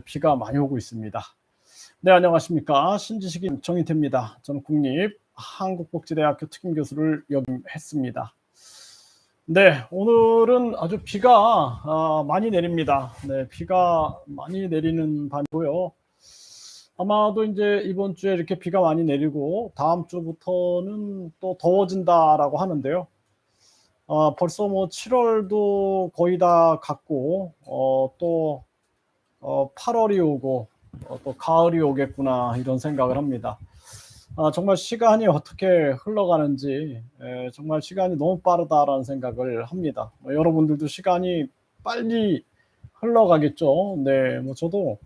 비가 많이 오고 있습니다. 네, 안녕하십니까. 신지식인 정인태입니다. 저는 국립한국복지대학교 특임교수를 역임했습니다. 네, 오늘은 아주 비가 많이 내립니다. 네, 비가 많이 내리는 밤이고요. 아마도 이제 이번 주에 이렇게 비가 많이 내리고 다음 주부터는 또 더워진다라고 하는데요. 벌써 뭐 7월도 거의 다 갔고, 또 8월이 오고, 또 가을이 오겠구나, 이런 생각을 합니다. 정말 시간이 어떻게 흘러가는지, 정말 시간이 너무 빠르다라는 생각을 합니다. 여러분들도 시간이 빨리 흘러가겠죠. 네, 뭐 저도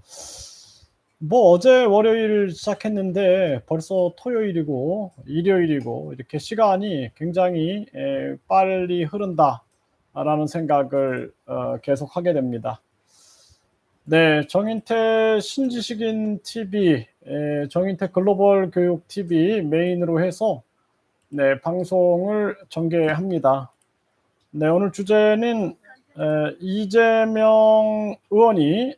뭐 어제 월요일 시작했는데 벌써 토요일이고 일요일이고 이렇게 시간이 굉장히 빨리 흐른다라는 생각을 계속 하게 됩니다. 네, 정인태 신지식인 TV, 정인태 글로벌 교육 TV 메인으로 해서 네, 방송을 전개합니다. 네, 오늘 주제는 이재명 의원이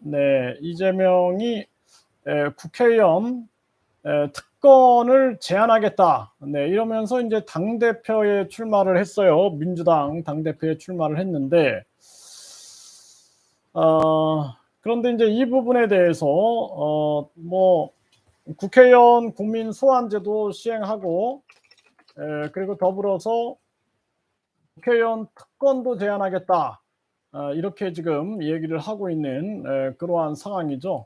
이재명이 국회의원 특권을 제한하겠다. 네, 이러면서 이제 당대표에 출마를 했어요. 민주당 당대표에 출마를 했는데, 그런데 이제 이 부분에 대해서, 뭐, 국회의원 국민 소환제도 시행하고, 그리고 더불어서 국회의원 특권도 제한하겠다. 이렇게 지금 얘기를 하고 있는 그러한 상황이죠.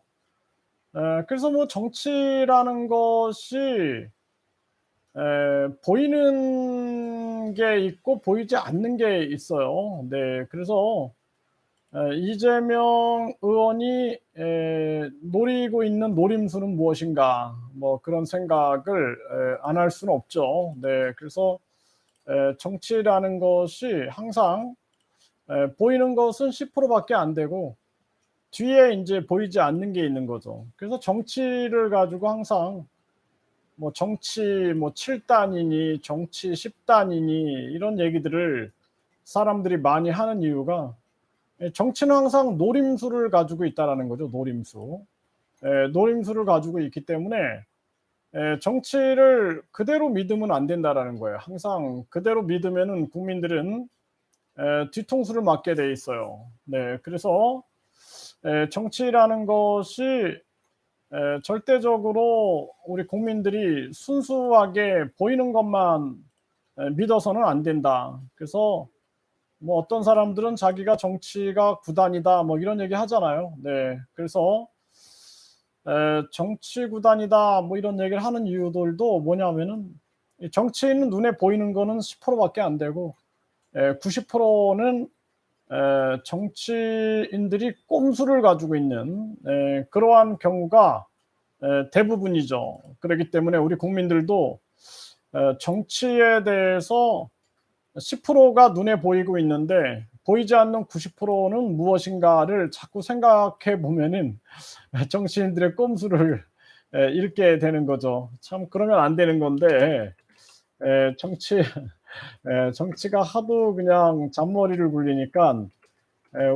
그래서 뭐 정치라는 것이 보이는 게 있고 보이지 않는 게 있어요. 네, 그래서 이재명 의원이 노리고 있는 노림수는 무엇인가, 뭐 그런 생각을 안 할 수는 없죠. 네, 그래서 정치라는 것이 항상 보이는 것은 10%밖에 안 되고 뒤에 이제 보이지 않는 게 있는 거죠. 그래서 정치를 가지고 항상 뭐 정치 뭐 7단이니 정치 10단이니 이런 얘기들을 사람들이 많이 하는 이유가 정치는 항상 노림수를 가지고 있다라는 거죠. 노림수. 노림수를 가지고 있기 때문에 정치를 그대로 믿으면 안 된다라는 거예요. 항상 그대로 믿으면은 국민들은 뒤통수를 맞게 돼 있어요. 네, 그래서 정치라는 것이 절대적으로 우리 국민들이 순수하게 보이는 것만 믿어서는 안 된다. 그래서 뭐 어떤 사람들은 자기가 정치가 구단이다 뭐 이런 얘기 하잖아요. 네, 그래서 정치 구단이다 뭐 이런 얘기를 하는 이유들도 뭐냐면은 정치인은 눈에 보이는 거는 10%밖에 안 되고 90%는 정치인들이 꼼수를 가지고 있는 그러한 경우가 대부분이죠. 그렇기 때문에 우리 국민들도 정치에 대해서 10%가 눈에 보이고 있는데 보이지 않는 90%는 무엇인가를 자꾸 생각해 보면은 정치인들의 꼼수를 읽게 되는 거죠. 참 그러면 안 되는 건데 정치가 하도 그냥 잔머리를 굴리니까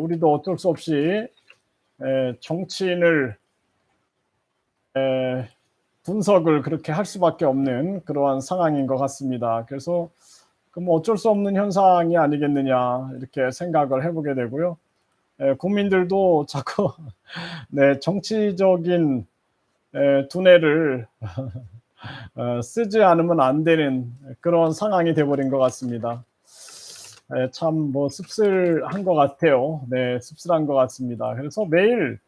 우리도 어쩔 수 없이 정치인을 분석을 그렇게 할 수밖에 없는 그러한 상황인 것 같습니다. 그래서 그럼 어쩔 수 없는 현상이 아니겠느냐 이렇게 생각을 해보게 되고요. 국민들도 자꾸 정치적인 두뇌를 쓰지 않으면 안 되는 그런 상황이 돼버린 것 같습니다. 참 뭐 씁쓸한 것 같아요. 네, 씁쓸한 것 같습니다. 그래서 매일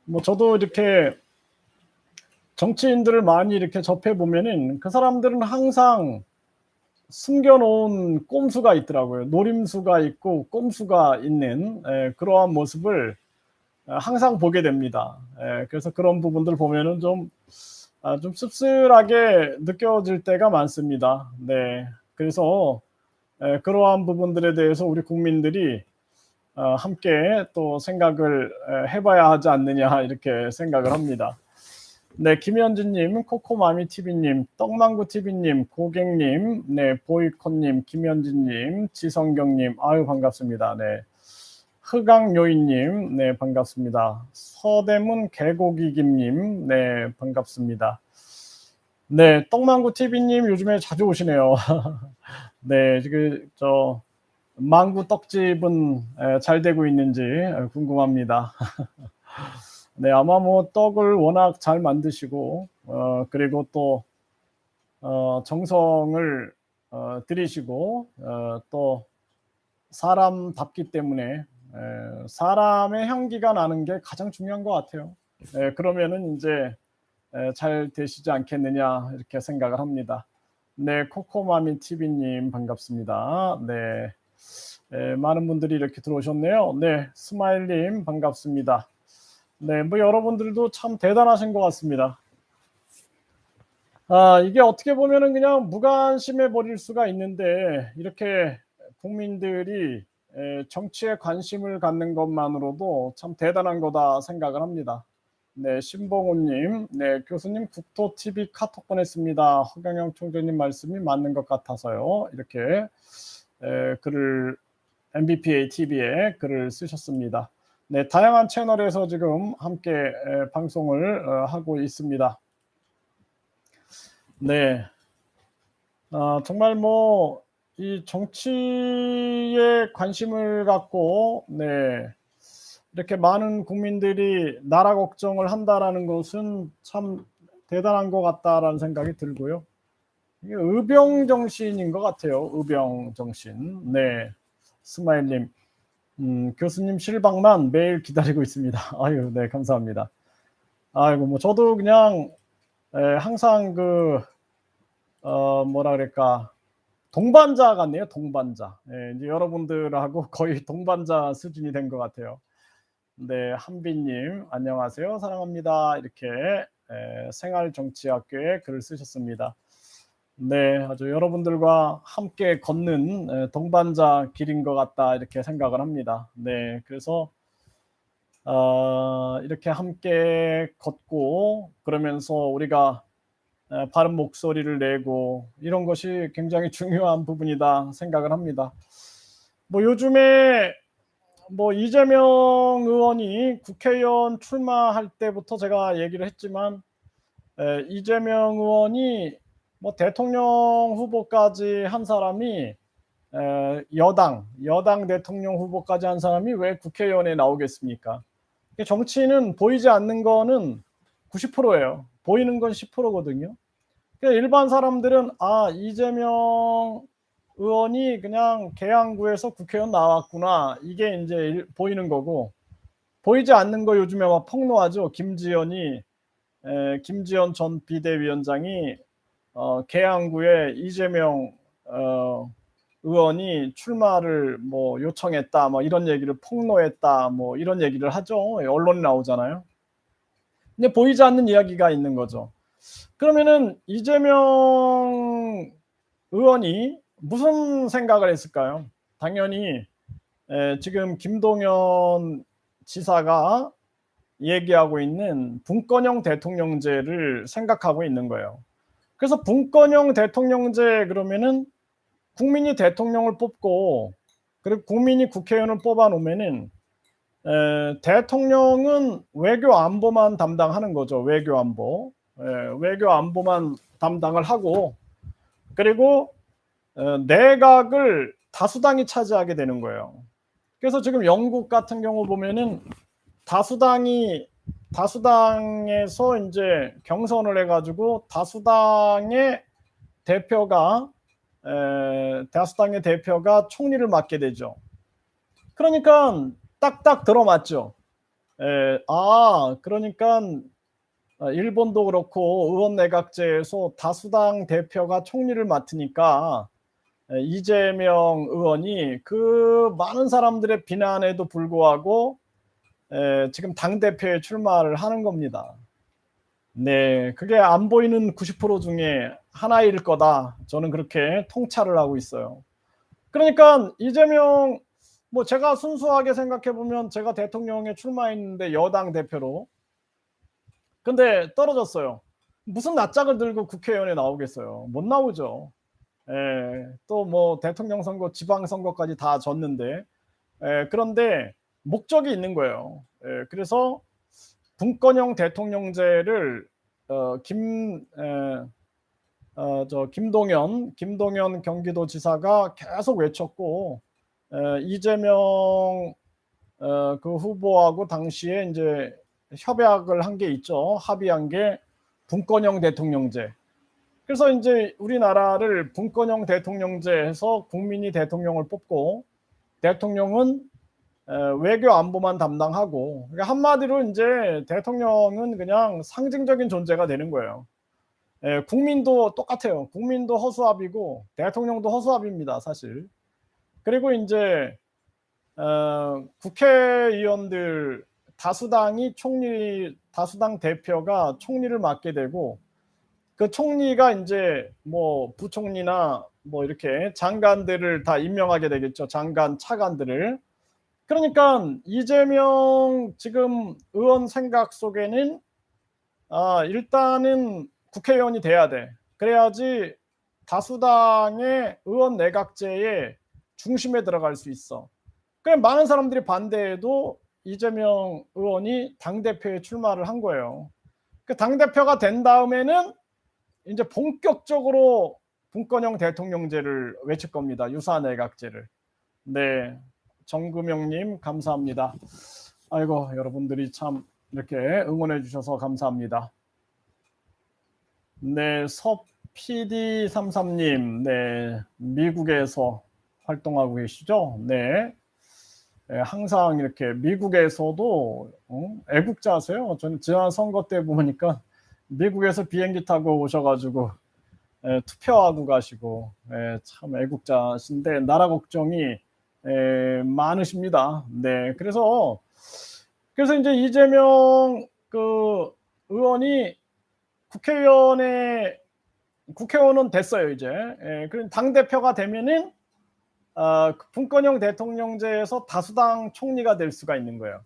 뭐 저도 이렇게 정치인들을 많이 이렇게 접해 보면은 그 사람들은 항상 숨겨놓은 꼼수가 있더라고요. 노림수가 있고 꼼수가 있는 그러한 모습을 항상 보게 됩니다. 그래서 그런 부분들 보면은 좀 씁쓸하게 느껴질 때가 많습니다. 네, 그래서 그러한 부분들에 대해서 우리 국민들이 함께 또 생각을 해봐야 하지 않느냐 이렇게 생각을 합니다. 네, 김현진님, 코코마미TV님, 떡망구TV님, 고객님, 네, 보이콘님, 김현진님, 지성경님, 아유, 반갑습니다. 네. 흑강요인님, 네, 반갑습니다. 서대문 개고기김님, 네, 반갑습니다. 네, 떡망구TV님 요즘에 자주 오시네요. 네, 지금 망구 떡집은 잘 되고 있는지 궁금합니다. 네, 아마 뭐 떡을 워낙 잘 만드시고 그리고 또 정성을 들이시고 또 사람답기 때문에 사람의 향기가 나는 게 가장 중요한 것 같아요. 그러면은 이제 잘 되시지 않겠느냐 이렇게 생각을 합니다. 네, 코코마미 TV님 반갑습니다. 네, 많은 분들이 이렇게 들어오셨네요. 네, 스마일님 반갑습니다. 네, 뭐 여러분들도 참 대단하신 것 같습니다. 이게 어떻게 보면은 그냥 무관심해 버릴 수가 있는데 이렇게 국민들이 정치에 관심을 갖는 것만으로도 참 대단한 거다 생각을 합니다. 네, 신봉훈님, 네, 교수님 국토TV 카톡 보냈습니다. 허경영 총재님 말씀이 맞는 것 같아서요. 이렇게 글을 MBPA TV에 글을 쓰셨습니다. 네, 다양한 채널에서 지금 함께 방송을 하고 있습니다. 네, 정말 뭐 이 정치에 관심을 갖고 네, 이렇게 많은 국민들이 나라 걱정을 한다라는 것은 참 대단한 것 같다라는 생각이 들고요. 이게 의병 정신인 것 같아요. 의병 정신. 네, 스마일님, 교수님 실방만 매일 기다리고 있습니다. 아유, 네, 감사합니다. 아이고, 뭐 저도 그냥 항상 뭐라 그럴까, 동반자 같네요. 동반자. 이제 여러분들하고 거의 동반자 수준이 된 것 같아요. 네, 한빈님 안녕하세요. 사랑합니다. 이렇게 생활정치학교에 글을 쓰셨습니다. 네, 아주 여러분들과 함께 걷는 동반자 길인 것 같다 이렇게 생각을 합니다. 네, 그래서 이렇게 함께 걷고 그러면서 우리가 바른 목소리를 내고 이런 것이 굉장히 중요한 부분이다 생각을 합니다. 뭐 요즘에 뭐 이재명 의원이 국회의원 출마할 때부터 제가 얘기를 했지만 이재명 의원이 뭐 대통령 후보까지 한 사람이 여당 대통령 후보까지 한 사람이 왜 국회의원에 나오겠습니까? 정치는 보이지 않는 거는 90%예요. 보이는 건 10%거든요. 일반 사람들은 이재명 의원이 그냥 계양구에서 국회의원 나왔구나 이게 이제 보이는 거고 보이지 않는 거 요즘에 막 폭로하죠. 김지연 전 비대위원장이 계양구에 이재명 의원이 출마를 뭐 요청했다 뭐 이런 얘기를 폭로했다 뭐 이런 얘기를 하죠. 언론에 나오잖아요. 근데 보이지 않는 이야기가 있는 거죠. 그러면은 이재명 의원이 무슨 생각을 했을까요? 당연히 지금 김동연 지사가 얘기하고 있는 분권형 대통령제를 생각하고 있는 거예요. 그래서 분권형 대통령제 그러면은 국민이 대통령을 뽑고 그리고 국민이 국회의원을 뽑아 놓으면은 대통령은 외교 안보만 담당하는 거죠. 외교 안보. 외교 안보만 담당을 하고 그리고 내각을 다수당이 차지하게 되는 거예요. 그래서 지금 영국 같은 경우 보면은 다수당에서 이제 경선을 해가지고 다수당의 대표가 총리를 맡게 되죠. 그러니까 딱딱 들어맞죠. 그러니까 일본도 그렇고 의원내각제에서 다수당 대표가 총리를 맡으니까 이재명 의원이 그 많은 사람들의 비난에도 불구하고 지금 당대표에 출마를 하는 겁니다. 네, 그게 안 보이는 90% 중에 하나일 거다. 저는 그렇게 통찰을 하고 있어요. 그러니까 이재명 뭐 제가 순수하게 생각해 보면 제가 대통령에 출마했는데 여당 대표로 근데 떨어졌어요. 무슨 낯짝을 들고 국회의원에 나오겠어요. 못 나오죠. 또 뭐 대통령 선거, 지방 선거까지 다 졌는데 그런데 목적이 있는 거예요. 예, 그래서 분권형 대통령제를 김동연 경기도지사가 계속 외쳤고, 이재명 그 후보하고 당시에 이제 협약을 한 게 있죠. 합의한 게 분권형 대통령제. 그래서 이제 우리나라를 분권형 대통령제에서 국민이 대통령을 뽑고 대통령은 외교 안보만 담당하고, 그러니까 한마디로 이제 대통령은 그냥 상징적인 존재가 되는 거예요. 국민도 똑같아요. 국민도 허수아비고 대통령도 허수아비입니다, 사실. 그리고 이제 국회의원들 다수당 대표가 총리를 맡게 되고, 그 총리가 이제 뭐 부총리나 뭐 이렇게 장관들을 다 임명하게 되겠죠. 장관, 차관들을. 그러니까 이재명 지금 의원 생각 속에는 일단은 국회의원이 돼야 돼. 그래야지 다수당의 의원 내각제의 중심에 들어갈 수 있어. 그럼 많은 사람들이 반대해도 이재명 의원이 당대표에 출마를 한 거예요. 그 당대표가 된 다음에는 이제 본격적으로 분권형 대통령제를 외칠 겁니다. 유사 내각제를. 네, 정금영님 감사합니다. 아이고, 여러분들이 참 이렇게 응원해 주셔서 감사합니다. 네, 서PD33님, 네, 미국에서 활동하고 계시죠? 네. 항상 이렇게 미국에서도 애국자세요. 저는 지난 선거 때 보니까 미국에서 비행기 타고 오셔가지고 투표하고 가시고, 참 애국자신데 나라 걱정이 많으십니다. 네, 그래서 이제 이재명 그 의원이 국회의원은 됐어요 이제. 그럼 당 대표가 되면은 분권형 대통령제에서 다수당 총리가 될 수가 있는 거예요.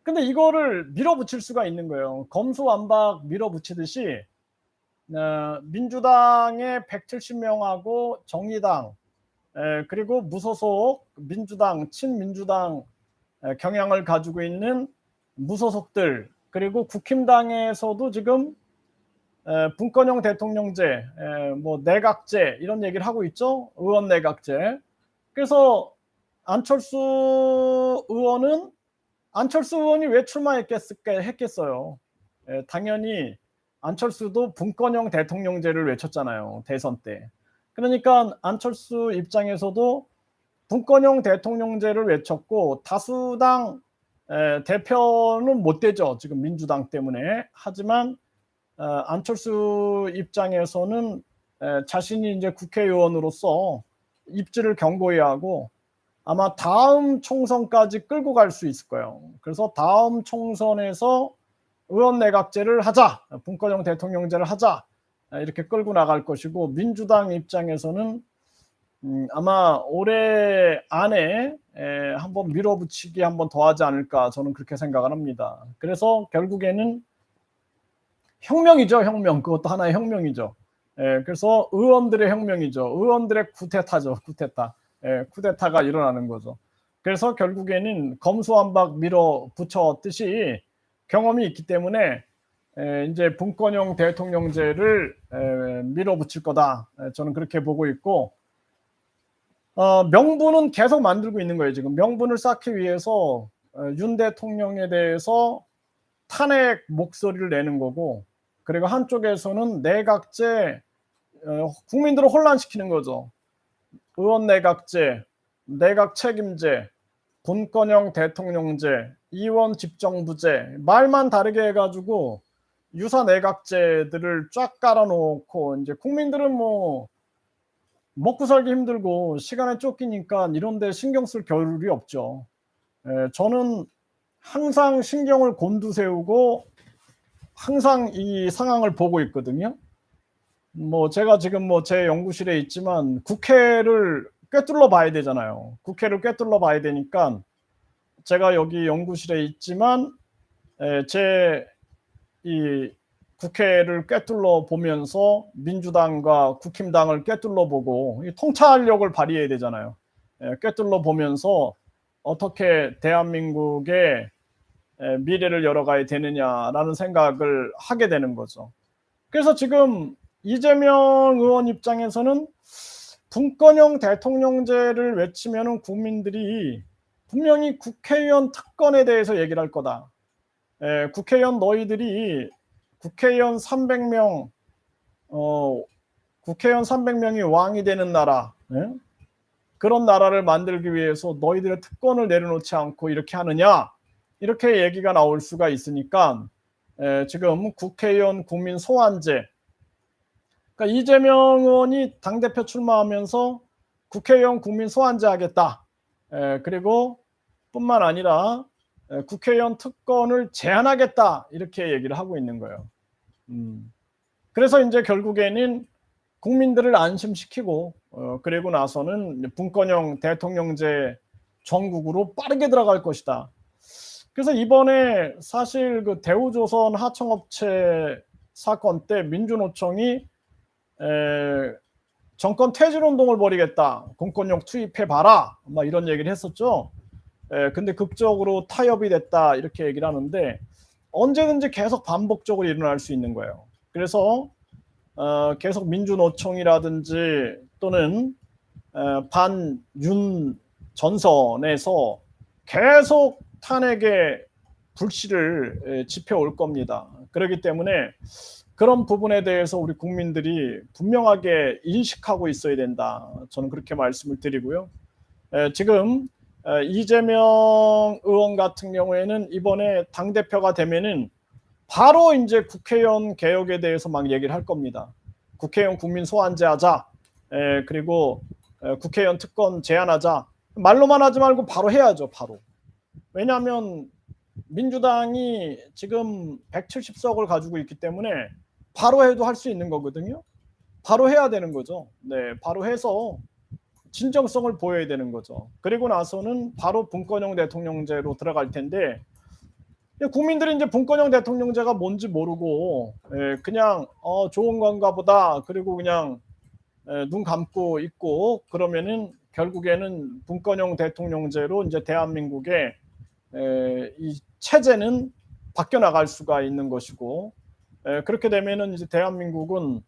근데 이거를 밀어붙일 수가 있는 거예요. 검수완박 밀어붙이듯이 민주당의 170명하고 정의당, 그리고 무소속 민주당, 친민주당 경향을 가지고 있는 무소속들, 그리고 국힘당에서도 지금 분권형 대통령제, 뭐 내각제 이런 얘기를 하고 있죠. 의원 내각제. 그래서 안철수 의원이 왜 출마했겠어요? 당연히 안철수도 분권형 대통령제를 외쳤잖아요. 대선 때. 그러니까 안철수 입장에서도 분권형 대통령제를 외쳤고, 다수당 대표는 못 되죠. 지금 민주당 때문에. 하지만 안철수 입장에서는 자신이 이제 국회의원으로서 입지를 견고히 하고 아마 다음 총선까지 끌고 갈 수 있을 거예요. 그래서 다음 총선에서 의원 내각제를 하자, 분권형 대통령제를 하자, 이렇게 끌고 나갈 것이고, 민주당 입장에서는 아마 올해 안에 한번 밀어붙이기 한번 더 하지 않을까, 저는 그렇게 생각을 합니다. 그래서 결국에는 혁명이죠, 혁명. 그것도 하나의 혁명이죠. 그래서 의원들의 혁명이죠. 의원들의 쿠데타죠, 쿠데타. 쿠데타가 일어나는 거죠. 그래서 결국에는 검수완박 밀어붙였듯이 경험이 있기 때문에 이제 분권형 대통령제를 밀어붙일 거다. 저는 그렇게 보고 있고, 명분은 계속 만들고 있는 거예요. 지금 명분을 쌓기 위해서 윤 대통령에 대해서 탄핵 목소리를 내는 거고, 그리고 한쪽에서는 내각제, 국민들을 혼란시키는 거죠. 의원 내각제, 내각 책임제, 분권형 대통령제, 의원 집정부제, 말만 다르게 해가지고 유사 내각제들을 쫙 깔아놓고, 이제 국민들은 뭐 먹고 살기 힘들고 시간에 쫓기니까 이런 데 신경 쓸 겨를이 없죠. 저는 항상 신경을 곤두세우고 항상 이 상황을 보고 있거든요. 뭐 제가 지금 뭐 제 연구실에 있지만 국회를 꿰뚫러 봐야 되잖아요. 국회를 꿰뚫러 봐야 되니까 제가 여기 연구실에 있지만 제 이 국회를 꿰뚫러 보면서 민주당과 국힘당을 꿰뚫러 보고 통찰력을 발휘해야 되잖아요. 꿰뚫러 보면서 어떻게 대한민국의 미래를 열어가야 되느냐라는 생각을 하게 되는 거죠. 그래서 지금 이재명 의원 입장에서는 분권형 대통령제를 외치면은 국민들이 분명히 국회의원 특권에 대해서 얘기를 할 거다. 국회의원 너희들이 국회의원 300명 국회의원 300명이 왕이 되는 나라, 그런 나라를 만들기 위해서 너희들의 특권을 내려놓지 않고 이렇게 하느냐, 이렇게 얘기가 나올 수가 있으니까 지금 국회의원 국민 소환제, 그러니까 이재명 의원이 당대표 출마하면서 국회의원 국민 소환제 하겠다. 그리고 뿐만 아니라 국회의원 특권을 제한하겠다, 이렇게 얘기를 하고 있는 거예요. 그래서 이제 결국에는 국민들을 안심시키고 그리고 나서는 분권형 대통령제 전국으로 빠르게 들어갈 것이다. 그래서 이번에 사실 그 대우조선 하청업체 사건 때 민주노총이 정권 퇴진운동을 벌이겠다, 공권력 투입해봐라, 막 이런 얘기를 했었죠. 근데 극적으로 타협이 됐다, 이렇게 얘기를 하는데 언제든지 계속 반복적으로 일어날 수 있는 거예요. 그래서 계속 민주노총이라든지 또는 반윤 전선에서 계속 탄핵의 불씨를 지펴올 겁니다. 그렇기 때문에 그런 부분에 대해서 우리 국민들이 분명하게 인식하고 있어야 된다, 저는 그렇게 말씀을 드리고요. 지금 이재명 의원 같은 경우에는 이번에 당대표가 되면은 바로 이제 국회의원 개혁에 대해서 막 얘기를 할 겁니다. 국회의원 국민 소환제 하자, 그리고 국회의원 특권 제한하자. 말로만 하지 말고 바로 해야죠, 바로. 왜냐하면 민주당이 지금 170석을 가지고 있기 때문에 바로 해도 할 수 있는 거거든요. 바로 해야 되는 거죠. 네, 바로 해서 진정성을 보여야 되는 거죠. 그리고 나서는 바로 분권형 대통령제로 들어갈 텐데, 국민들이 이제 분권형 대통령제가 뭔지 모르고 그냥 좋은 건가 보다, 그리고 그냥 눈 감고 있고 그러면은 결국에는 분권형 대통령제로 이제 대한민국의 이 체제는 바뀌어 나갈 수가 있는 것이고, 그렇게 되면은 이제 대한민국은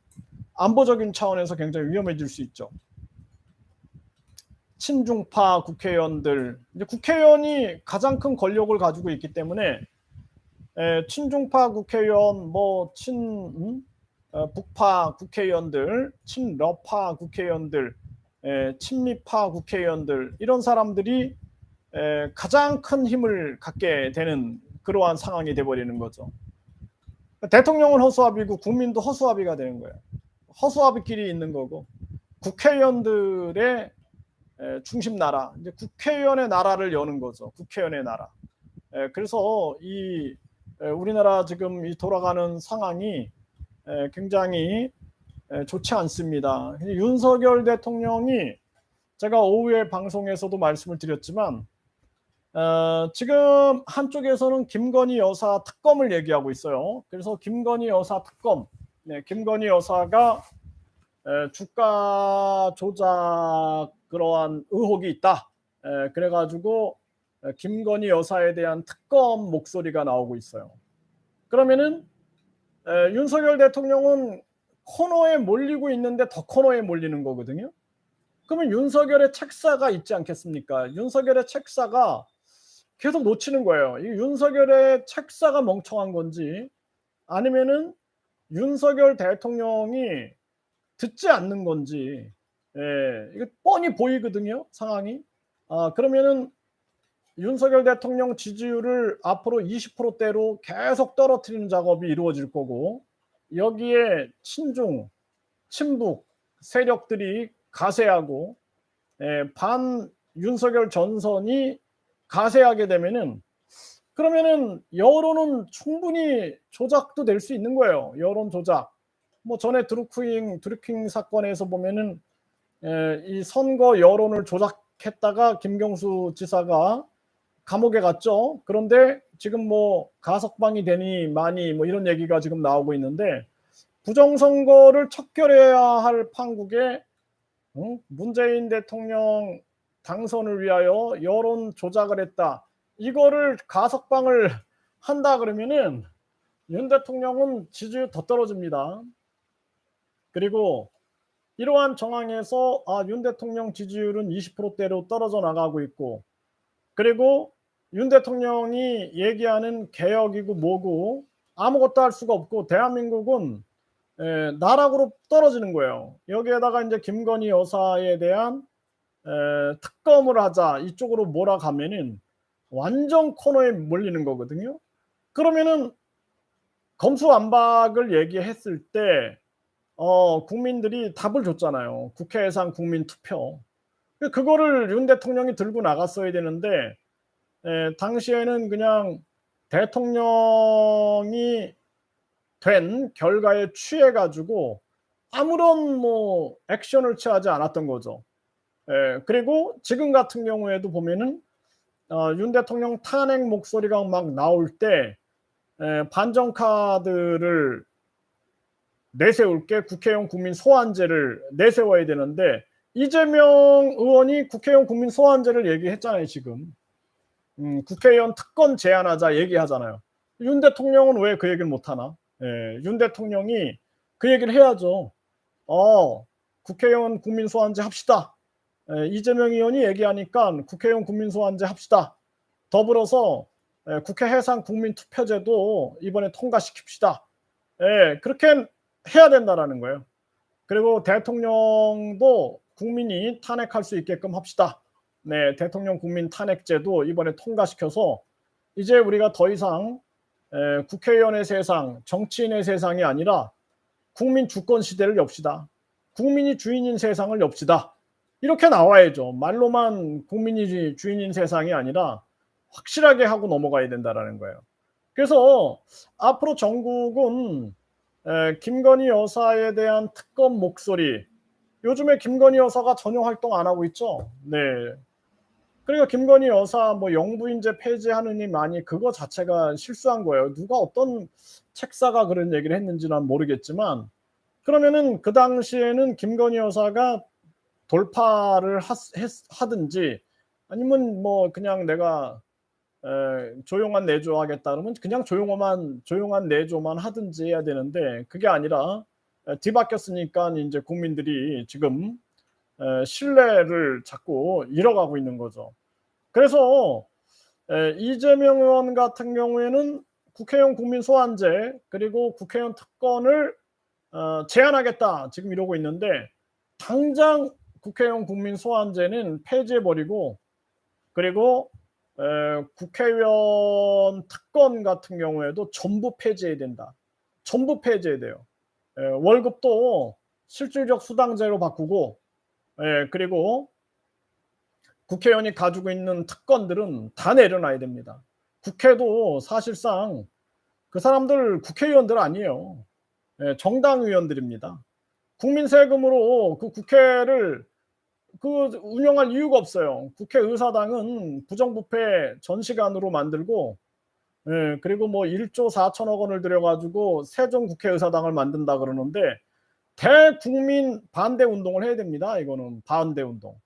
안보적인 차원에서 굉장히 위험해질 수 있죠. 친중파 국회의원들, 이제 국회의원이 가장 큰 권력을 가지고 있기 때문에 친중파 국회의원, 북파 국회의원들, 친러파 국회의원들, 친미파 국회의원들, 이런 사람들이 가장 큰 힘을 갖게 되는 그러한 상황이 돼버리는 거죠. 대통령은 허수아비고 국민도 허수아비가 되는 거예요. 허수아비끼리 있는 거고, 국회의원들의 중심 나라, 이제 국회의원의 나라를 여는 거죠. 국회의원의 나라. 그래서 이 우리나라 지금 이 돌아가는 상황이 굉장히 좋지 않습니다. 윤석열 대통령이, 제가 오후에 방송에서도 말씀을 드렸지만 지금 한쪽에서는 김건희 여사 특검을 얘기하고 있어요. 그래서 김건희 여사 특검, 김건희 여사가 주가 조작 그러한 의혹이 있다, 그래가지고 김건희 여사에 대한 특검 목소리가 나오고 있어요. 그러면은 윤석열 대통령은 코너에 몰리고 있는데 더 코너에 몰리는 거거든요. 그러면 윤석열의 책사가 있지 않겠습니까? 윤석열의 책사가 계속 놓치는 거예요. 이 윤석열의 책사가 멍청한 건지, 아니면은 윤석열 대통령이 듣지 않는 건지, 이거 뻔히 보이거든요, 상황이. 그러면은 윤석열 대통령 지지율을 앞으로 20%대로 계속 떨어뜨리는 작업이 이루어질 거고, 여기에 친중, 친북 세력들이 가세하고 반 윤석열 전선이 가세하게 되면은, 그러면은 여론은 충분히 조작도 될 수 있는 거예요. 여론 조작. 전에 드루킹 사건에서 보면은 이 선거 여론을 조작했다가 김경수 지사가 감옥에 갔죠. 그런데 지금 가석방이 되니 많이 이런 얘기가 지금 나오고 있는데, 부정선거를 척결해야 할 판국에 문재인 대통령 당선을 위하여 여론 조작을 했다. 이거를 가석방을 한다 그러면은 윤 대통령은 지지율 더 떨어집니다. 그리고 이러한 정황에서 윤 대통령 지지율은 20%대로 떨어져 나가고 있고, 그리고 윤 대통령이 얘기하는 개혁이고 뭐고 아무것도 할 수가 없고 대한민국은 나락으로 떨어지는 거예요. 여기에다가 이제 김건희 여사에 대한 특검을 하자 이쪽으로 몰아가면은 완전 코너에 몰리는 거거든요. 그러면은 검수완박을 얘기했을 때 국민들이 답을 줬잖아요. 국회 예산 국민 투표. 그거를 윤 대통령이 들고 나갔어야 되는데 당시에는 그냥 대통령이 된 결과에 취해 가지고 아무런 뭐 액션을 취하지 않았던 거죠. 그리고 지금 같은 경우에도 보면은 윤 대통령 탄핵 목소리가 막 나올 때 반정 카드를 내세울 게 국회의원 국민 소환제를 내세워야 되는데 이재명 의원이 국회의원 국민 소환제를 얘기했잖아요. 지금 국회의원 특권 제안하자 얘기하잖아요. 윤 대통령은 왜 그 얘기를 못하나? 윤 대통령이 그 얘기를 해야죠. 국회의원 국민 소환제 합시다. 이재명 의원이 얘기하니까 국회의원 국민 소환제 합시다. 더불어서 국회 해상 국민 투표제도 이번에 통과시킵시다. 그렇게 해야 된다라는 거예요. 그리고 대통령도 국민이 탄핵할 수 있게끔 합시다. 네, 대통령 국민 탄핵제도 이번에 통과시켜서 이제 우리가 더 이상 국회의원의 세상, 정치인의 세상이 아니라 국민 주권 시대를 엽시다. 국민이 주인인 세상을 엽시다. 이렇게 나와야죠. 말로만 국민이 주인인 세상이 아니라 확실하게 하고 넘어가야 된다라는 거예요. 그래서 앞으로 전국은 김건희 여사에 대한 특검 목소리, 요즘에 김건희 여사가 전혀 활동 안 하고 있죠. 네. 그러니까 김건희 여사 뭐 영부인제 폐지하느니 많이 그거 자체가 실수한 거예요. 누가 어떤 책사가 그런 얘기를 했는지 난 모르겠지만, 그러면은 그 당시에는 김건희 여사가 돌파를 하든지 아니면 뭐 그냥 내가 조용한 내조 하겠다 그러면 그냥 조용한 내조만 하든지 해야 되는데, 그게 아니라 뒤바뀌었으니까 이제 국민들이 지금 신뢰를 자꾸 잃어가고 있는 거죠. 그래서 이재명 의원 같은 경우에는 국회의원 국민 소환제 그리고 국회의원 특권을 제한하겠다 지금 이러고 있는데, 당장 국회의원 국민 소환제는 폐지해버리고, 그리고 국회의원 특권 같은 경우에도 전부 폐지해야 된다. 전부 폐지해야 돼요. 월급도 실질적 수당제로 바꾸고, 그리고 국회의원이 가지고 있는 특권들은 다 내려놔야 됩니다. 국회도 사실상 그 사람들 국회의원들 아니에요. 정당 의원들입니다. 국민 세금으로 그 국회를 운영할 이유가 없어요. 국회의사당은 부정부패 전시관으로 만들고, 그리고 뭐 1조 4천억 원을 들여가지고 세종 국회의사당을 만든다 그러는데 대국민 반대 운동을 해야 됩니다. 이거는 반대 운동.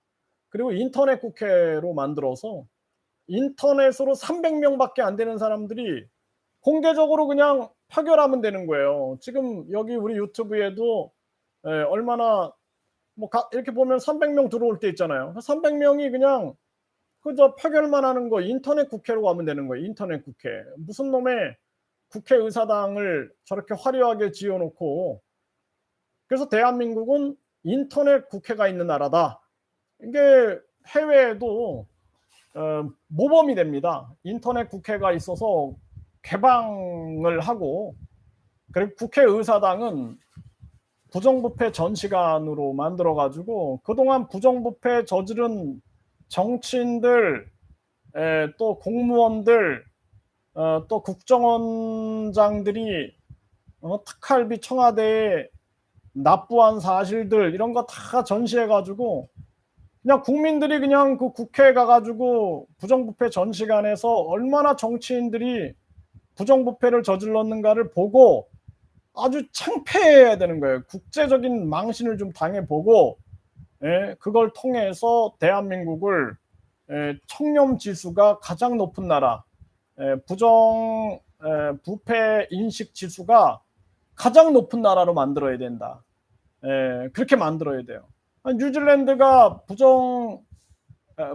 그리고 인터넷 국회로 만들어서 인터넷으로 300명밖에 안 되는 사람들이 공개적으로 그냥 표결하면 되는 거예요. 지금 여기 우리 유튜브에도 얼마나 뭐 이렇게 보면 300명 들어올 때 있잖아요. 300명이 그냥 그저 표결만 하는 거 인터넷 국회로 가면 되는 거예요. 인터넷 국회. 무슨 놈의 국회의사당을 저렇게 화려하게 지어놓고, 그래서 대한민국은 인터넷 국회가 있는 나라다. 이게 해외에도 모범이 됩니다. 인터넷 국회가 있어서 개방을 하고, 그리고 국회의사당은 부정부패 전시관으로 만들어가지고 그동안 부정부패 저지른 정치인들, 또 공무원들, 또 국정원장들이 특활비 청와대에 납부한 사실들 이런 거 다 전시해가지고 그냥 국민들이 그냥 그 국회에 가가지고 부정부패 전시관에서 얼마나 정치인들이 부정부패를 저질렀는가를 보고 아주 창피해야 되는 거예요. 국제적인 망신을 좀 당해보고, 그걸 통해서 대한민국을 청렴 지수가 가장 높은 나라, 부패 인식 지수가 가장 높은 나라로 만들어야 된다. 그렇게 만들어야 돼요. 뉴질랜드가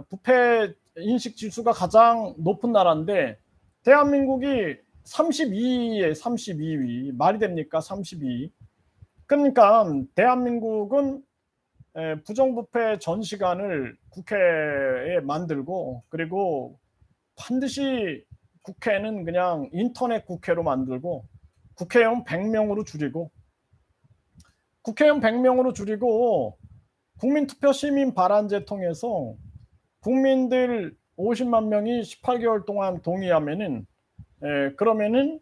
부패 인식 지수가 가장 높은 나라인데 대한민국이 32위에 32위. 말이 됩니까? 32위. 그러니까 대한민국은 부정부패 전시관을 국회에 만들고, 그리고 반드시 국회는 그냥 인터넷 국회로 만들고, 국회의원 100명으로 줄이고, 국민투표 시민 발안제 통해서 국민들 50만 명이 18개월 동안 동의하면은 그러면은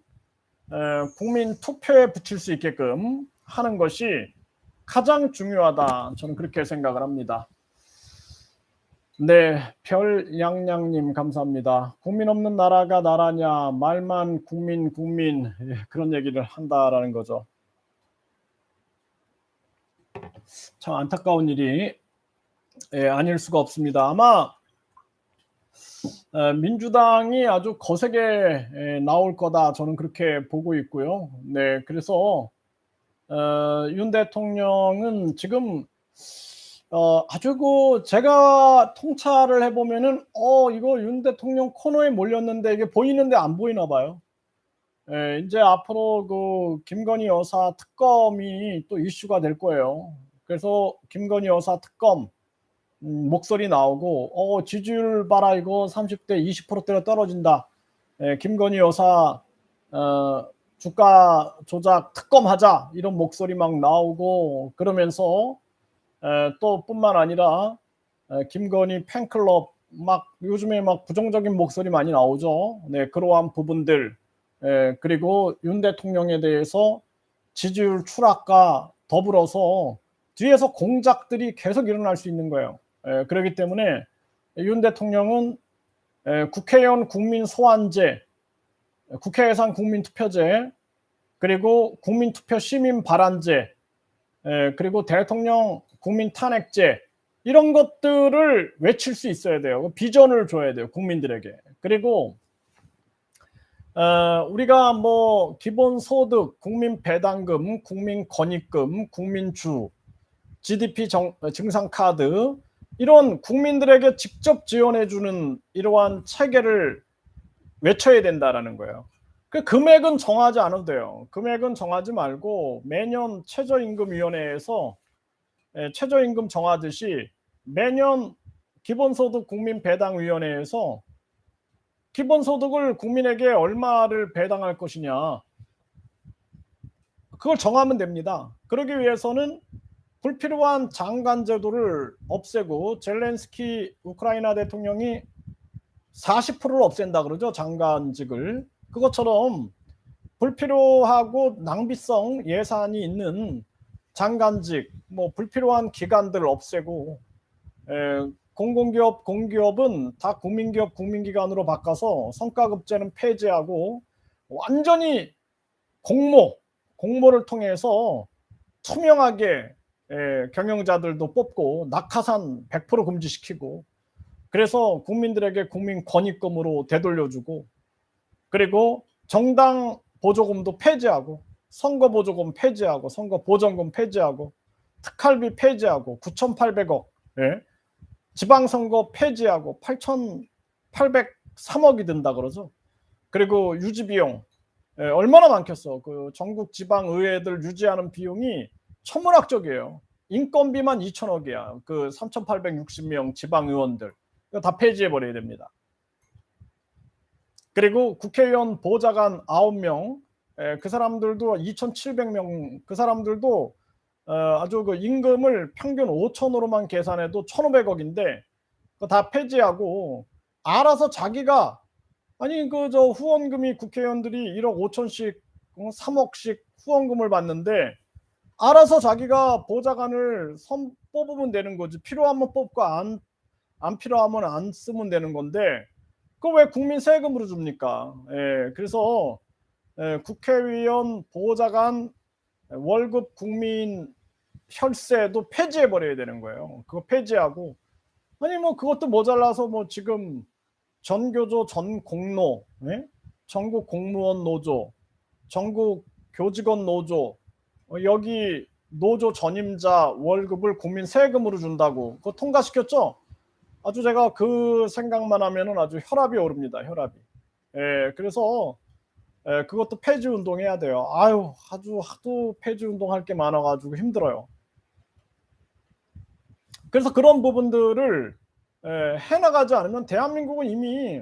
국민 투표에 붙일 수 있게끔 하는 것이 가장 중요하다. 저는 그렇게 생각을 합니다. 네, 별양양님 감사합니다. 국민 없는 나라가 나라냐, 말만 국민 그런 얘기를 한다라는 거죠. 참 안타까운 일이 아닐 수가 없습니다. 아마 민주당이 아주 거세게 나올 거다, 저는 그렇게 보고 있고요. 네, 그래서 윤 대통령은 지금 아주 제가 통찰을 해보면은 이거 윤 대통령 코너에 몰렸는데 이게 보이는데 안 보이나 봐요. 이제 앞으로 김건희 여사 특검이 또 이슈가 될 거예요. 그래서 김건희 여사 특검 목소리 나오고 지지율 봐라, 이거 30대 20%대로 떨어진다. 김건희 여사 주가 조작 특검하자, 이런 목소리 막 나오고, 그러면서 또 뿐만 아니라 김건희 팬클럽 요즘에 부정적인 목소리 많이 나오죠. 네, 그러한 부분들, 그리고 윤 대통령에 대해서 지지율 추락과 더불어서 뒤에서 공작들이 계속 일어날 수 있는 거예요. 그렇기 때문에 윤 대통령은 국회의원 국민 소환제, 국회 예산 국민투표제, 그리고 국민투표 시민 발안제, 그리고 대통령 국민 탄핵제, 이런 것들을 외칠 수 있어야 돼요. 비전을 줘야 돼요, 국민들에게. 그리고 우리가 기본소득, 국민 배당금, 국민 건의금, 국민주, GDP 증상카드, 이런 국민들에게 직접 지원해주는 이러한 체계를 외쳐야 된다라는 거예요. 그 금액은 정하지 않아도 돼요. 금액은 정하지 말고 매년 최저임금위원회에서 최저임금 정하듯이 매년 기본소득 국민배당위원회에서 기본소득을 국민에게 얼마를 배당할 것이냐, 그걸 정하면 됩니다. 그러기 위해서는 불필요한 장관 제도를 없애고, 젤렌스키 우크라이나 대통령이 40%를 없앤다 그러죠, 장관직을. 그것처럼 불필요하고 낭비성 예산이 있는 장관직, 불필요한 기관들을 없애고, 공공기업, 공기업은 다 국민기업, 국민기관으로 바꿔서 성과급제는 폐지하고 완전히 공모를 통해서 투명하게 경영자들도 뽑고 낙하산 100% 금지시키고, 그래서 국민들에게 국민 권익금으로 되돌려주고, 그리고 정당 보조금도 폐지하고, 선거 보조금 폐지하고, 선거 보전금 폐지하고, 특활비 폐지하고, 9,800억, 지방선거 폐지하고 8,803억이 든다 그러죠. 그리고 유지비용 얼마나 많겠어. 그 전국 지방의회들 유지하는 비용이 천문학적이에요. 인건비만 2천억이야. 그 3,860명 지방의원들 이거 다 폐지해버려야 됩니다. 그리고 국회의원 보좌관 9명, 그 사람들도 2,700명, 그 사람들도 아주 그 임금을 평균 5천으로만 계산해도 1,500억인데 그거 다 폐지하고, 알아서 자기가, 아니 저 후원금이 국회의원들이 1억 5천씩 3억씩 후원금을 받는데 알아서 자기가 보좌관을 뽑으면 되는 거지. 필요하면 뽑고 안 필요하면 안 쓰면 되는 건데 그거 왜 국민 세금으로 줍니까? 그래서 국회의원 보좌관 월급 국민 혈세도 폐지해 버려야 되는 거예요. 그거 폐지하고, 아니 뭐 그것도 모자라서 뭐 지금 전교조 전공로, 예? 전국 공무원 노조, 전국 교직원 노조, 여기 노조 전임자 월급을 국민 세금으로 준다고 그거 통과시켰죠. 아주 제가 그 생각만 하면은 아주 혈압이 오릅니다. 혈압이. 예, 그래서 그것도 폐지 운동해야 돼요. 아유, 아주 하도 폐지 운동할 게 많아가지고 힘들어요. 그래서 그런 부분들을 해나가지 않으면 대한민국은 이미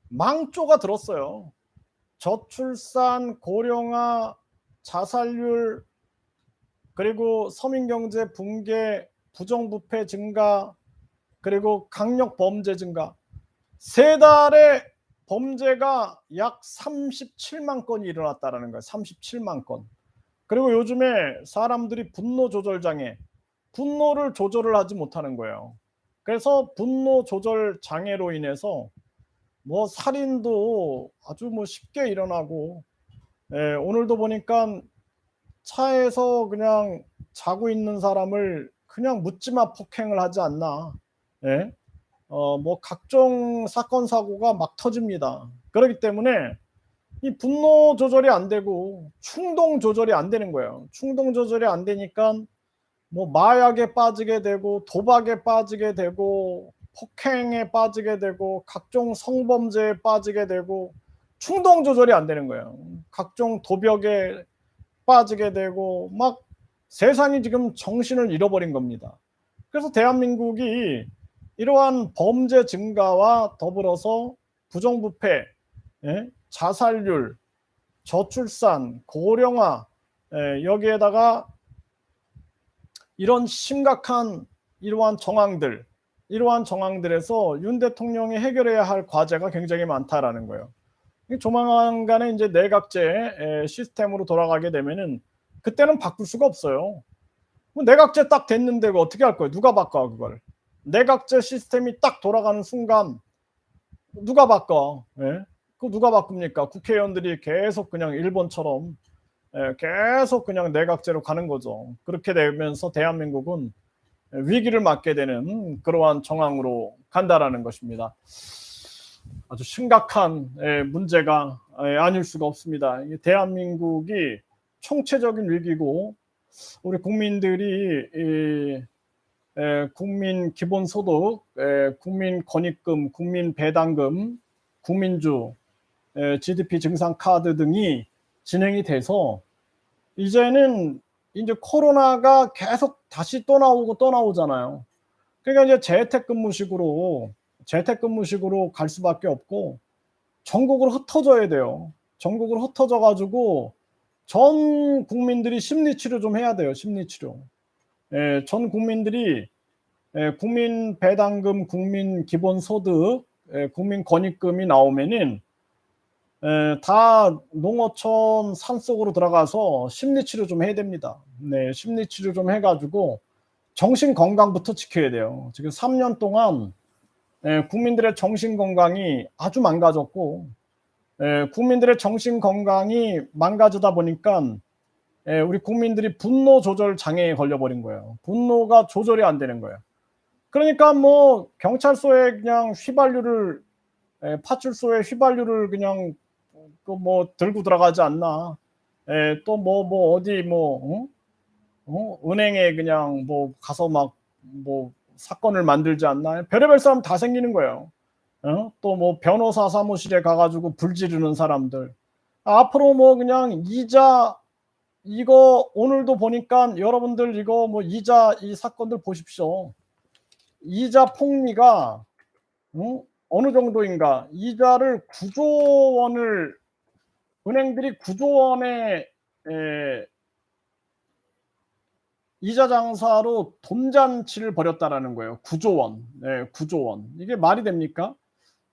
망조가 들었어요. 저출산, 고령화, 자살률, 그리고 서민경제 붕괴, 부정부패 증가, 그리고 강력 범죄 증가. 세 달에 범죄가 약 37만 건이 일어났다는 거예요. 37만 건. 그리고 요즘에 사람들이 분노 조절 장애, 분노를 조절을 하지 못하는 거예요. 그래서 분노 조절 장애로 인해서 뭐 살인도 아주 뭐 쉽게 일어나고, 오늘도 보니까 차에서 그냥 자고 있는 사람을 그냥 묻지마 폭행을 하지 않나. 예? 뭐 각종 사건 사고가 막 터집니다. 그렇기 때문에 이 분노 조절이 안 되고 충동 조절이 안 되는 거예요. 충동 조절이 안 되니까 뭐 마약에 빠지게 되고 도박에 빠지게 되고 폭행에 빠지게 되고 각종 성범죄에 빠지게 되고 충동 조절이 안 되는 거예요. 각종 도벽에 빠지게 되고 막 세상이 지금 정신을 잃어버린 겁니다. 그래서 대한민국이 이러한 범죄 증가와 더불어서 부정부패, 자살률, 저출산, 고령화, 여기에다가 이런 심각한 이러한 정황들에서 윤 대통령이 해결해야 할 과제가 굉장히 많다라는 거예요. 조만간에 이제 내각제 시스템으로 돌아가게 되면은 그때는 바꿀 수가 없어요. 내각제 딱 됐는데 어떻게 할 거예요? 누가 바꿔 그걸? 내각제 시스템이 딱 돌아가는 순간 누가 바꿔? 예? 그 누가 바꿉니까? 국회의원들이 계속 그냥 일본처럼 계속 그냥 내각제로 가는 거죠. 그렇게 되면서 대한민국은 위기를 맞게 되는 그러한 정황으로 간다라는 것입니다. 아주 심각한 문제가 아닐 수가 없습니다. 대한민국이 총체적인 위기고 우리 국민들이 국민 기본소득, 국민 권익금, 국민 배당금, 국민주, GDP 증상 카드 등이 진행이 돼서 이제는 이제 코로나가 계속 다시 또 나오고 또 나오잖아요. 그러니까 이제 재택근무식으로 갈 수밖에 없고 전국으로 흩어져야 돼요. 전국으로 흩어져 가지고 전 국민들이 심리치료 좀 해야 돼요. 심리치료. 전 국민들이 국민 배당금, 국민 기본소득, 국민 권익금이 나오면은 다 농어촌 산속으로 들어가서 심리치료 좀 해야 됩니다. 네, 심리치료 좀 해가지고 정신 건강부터 지켜야 돼요. 지금 3년 동안 국민들의 정신 건강이 아주 망가졌고, 국민들의 정신 건강이 망가지다 보니까 우리 국민들이 분노 조절 장애에 걸려버린 거예요. 분노가 조절이 안 되는 거예요. 그러니까 뭐 경찰서에 그냥 휘발유를 파출소에 휘발유를 그냥 그 뭐 들고 들어가지 않나. 또 뭐 어디 뭐 은행에 그냥 뭐 가서 막 뭐 사건을 만들지 않나. 별의별 사람 다 생기는 거예요. 또 뭐 변호사 사무실에 가가지고 불 지르는 사람들. 앞으로 뭐 그냥 이자 이거 오늘도 보니까 여러분들 이거 뭐 이자 이 사건들 보십시오. 이자 폭리가 어느 정도인가? 이자를 9조 원을 은행들이 9조 원의 이자 장사로 돈잔치를 벌였다라는 거예요. 9조 원. 9조 원. 이게 말이 됩니까?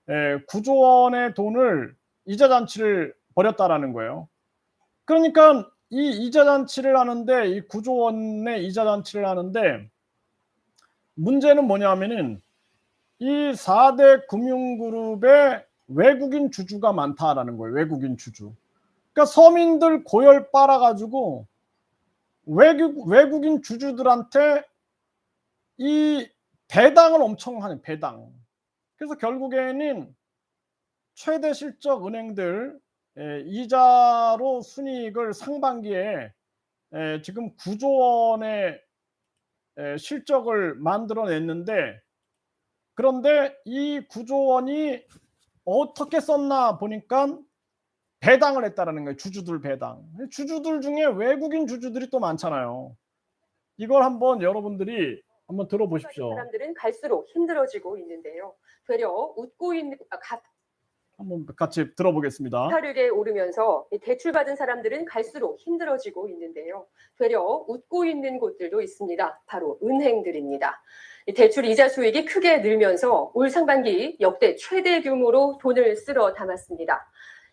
9조 원의 돈을 이자 잔치를 벌였다라는 거예요. 그러니까 이 이자 잔치를 하는데 이 9조 원의 이자 잔치를 하는데 문제는 뭐냐면은 이 4대 금융그룹에 외국인 주주가 많다라는 거예요. 외국인 주주. 그러니까 서민들 고열 빨아가지고 외국인 주주들한테 이 배당을 엄청 하는 배당. 그래서 결국에는 최대 실적 은행들 이자로 순이익을 상반기에 지금 9조 원의 실적을 만들어냈는데, 그런데 이 9조 원이 어떻게 썼나 보니까 배당을 했다라는 거예요. 주주들 배당. 주주들 중에 외국인 주주들이 또 많잖아요. 이걸 한번 여러분들이 한번 들어보십시오. 사람들은 갈수록 힘들어지고 있는데요. 되려 웃고 있는 한번 같이 들어보겠습니다. 가파르게 오르면서 대출받은 사람들은 갈수록 힘들어지고 있는데요. 되려 웃고 있는 곳들도 있습니다. 바로 은행들입니다. 대출 이자 수익이 크게 늘면서 올 상반기 역대 최대 규모로 돈을 쓸어 담았습니다.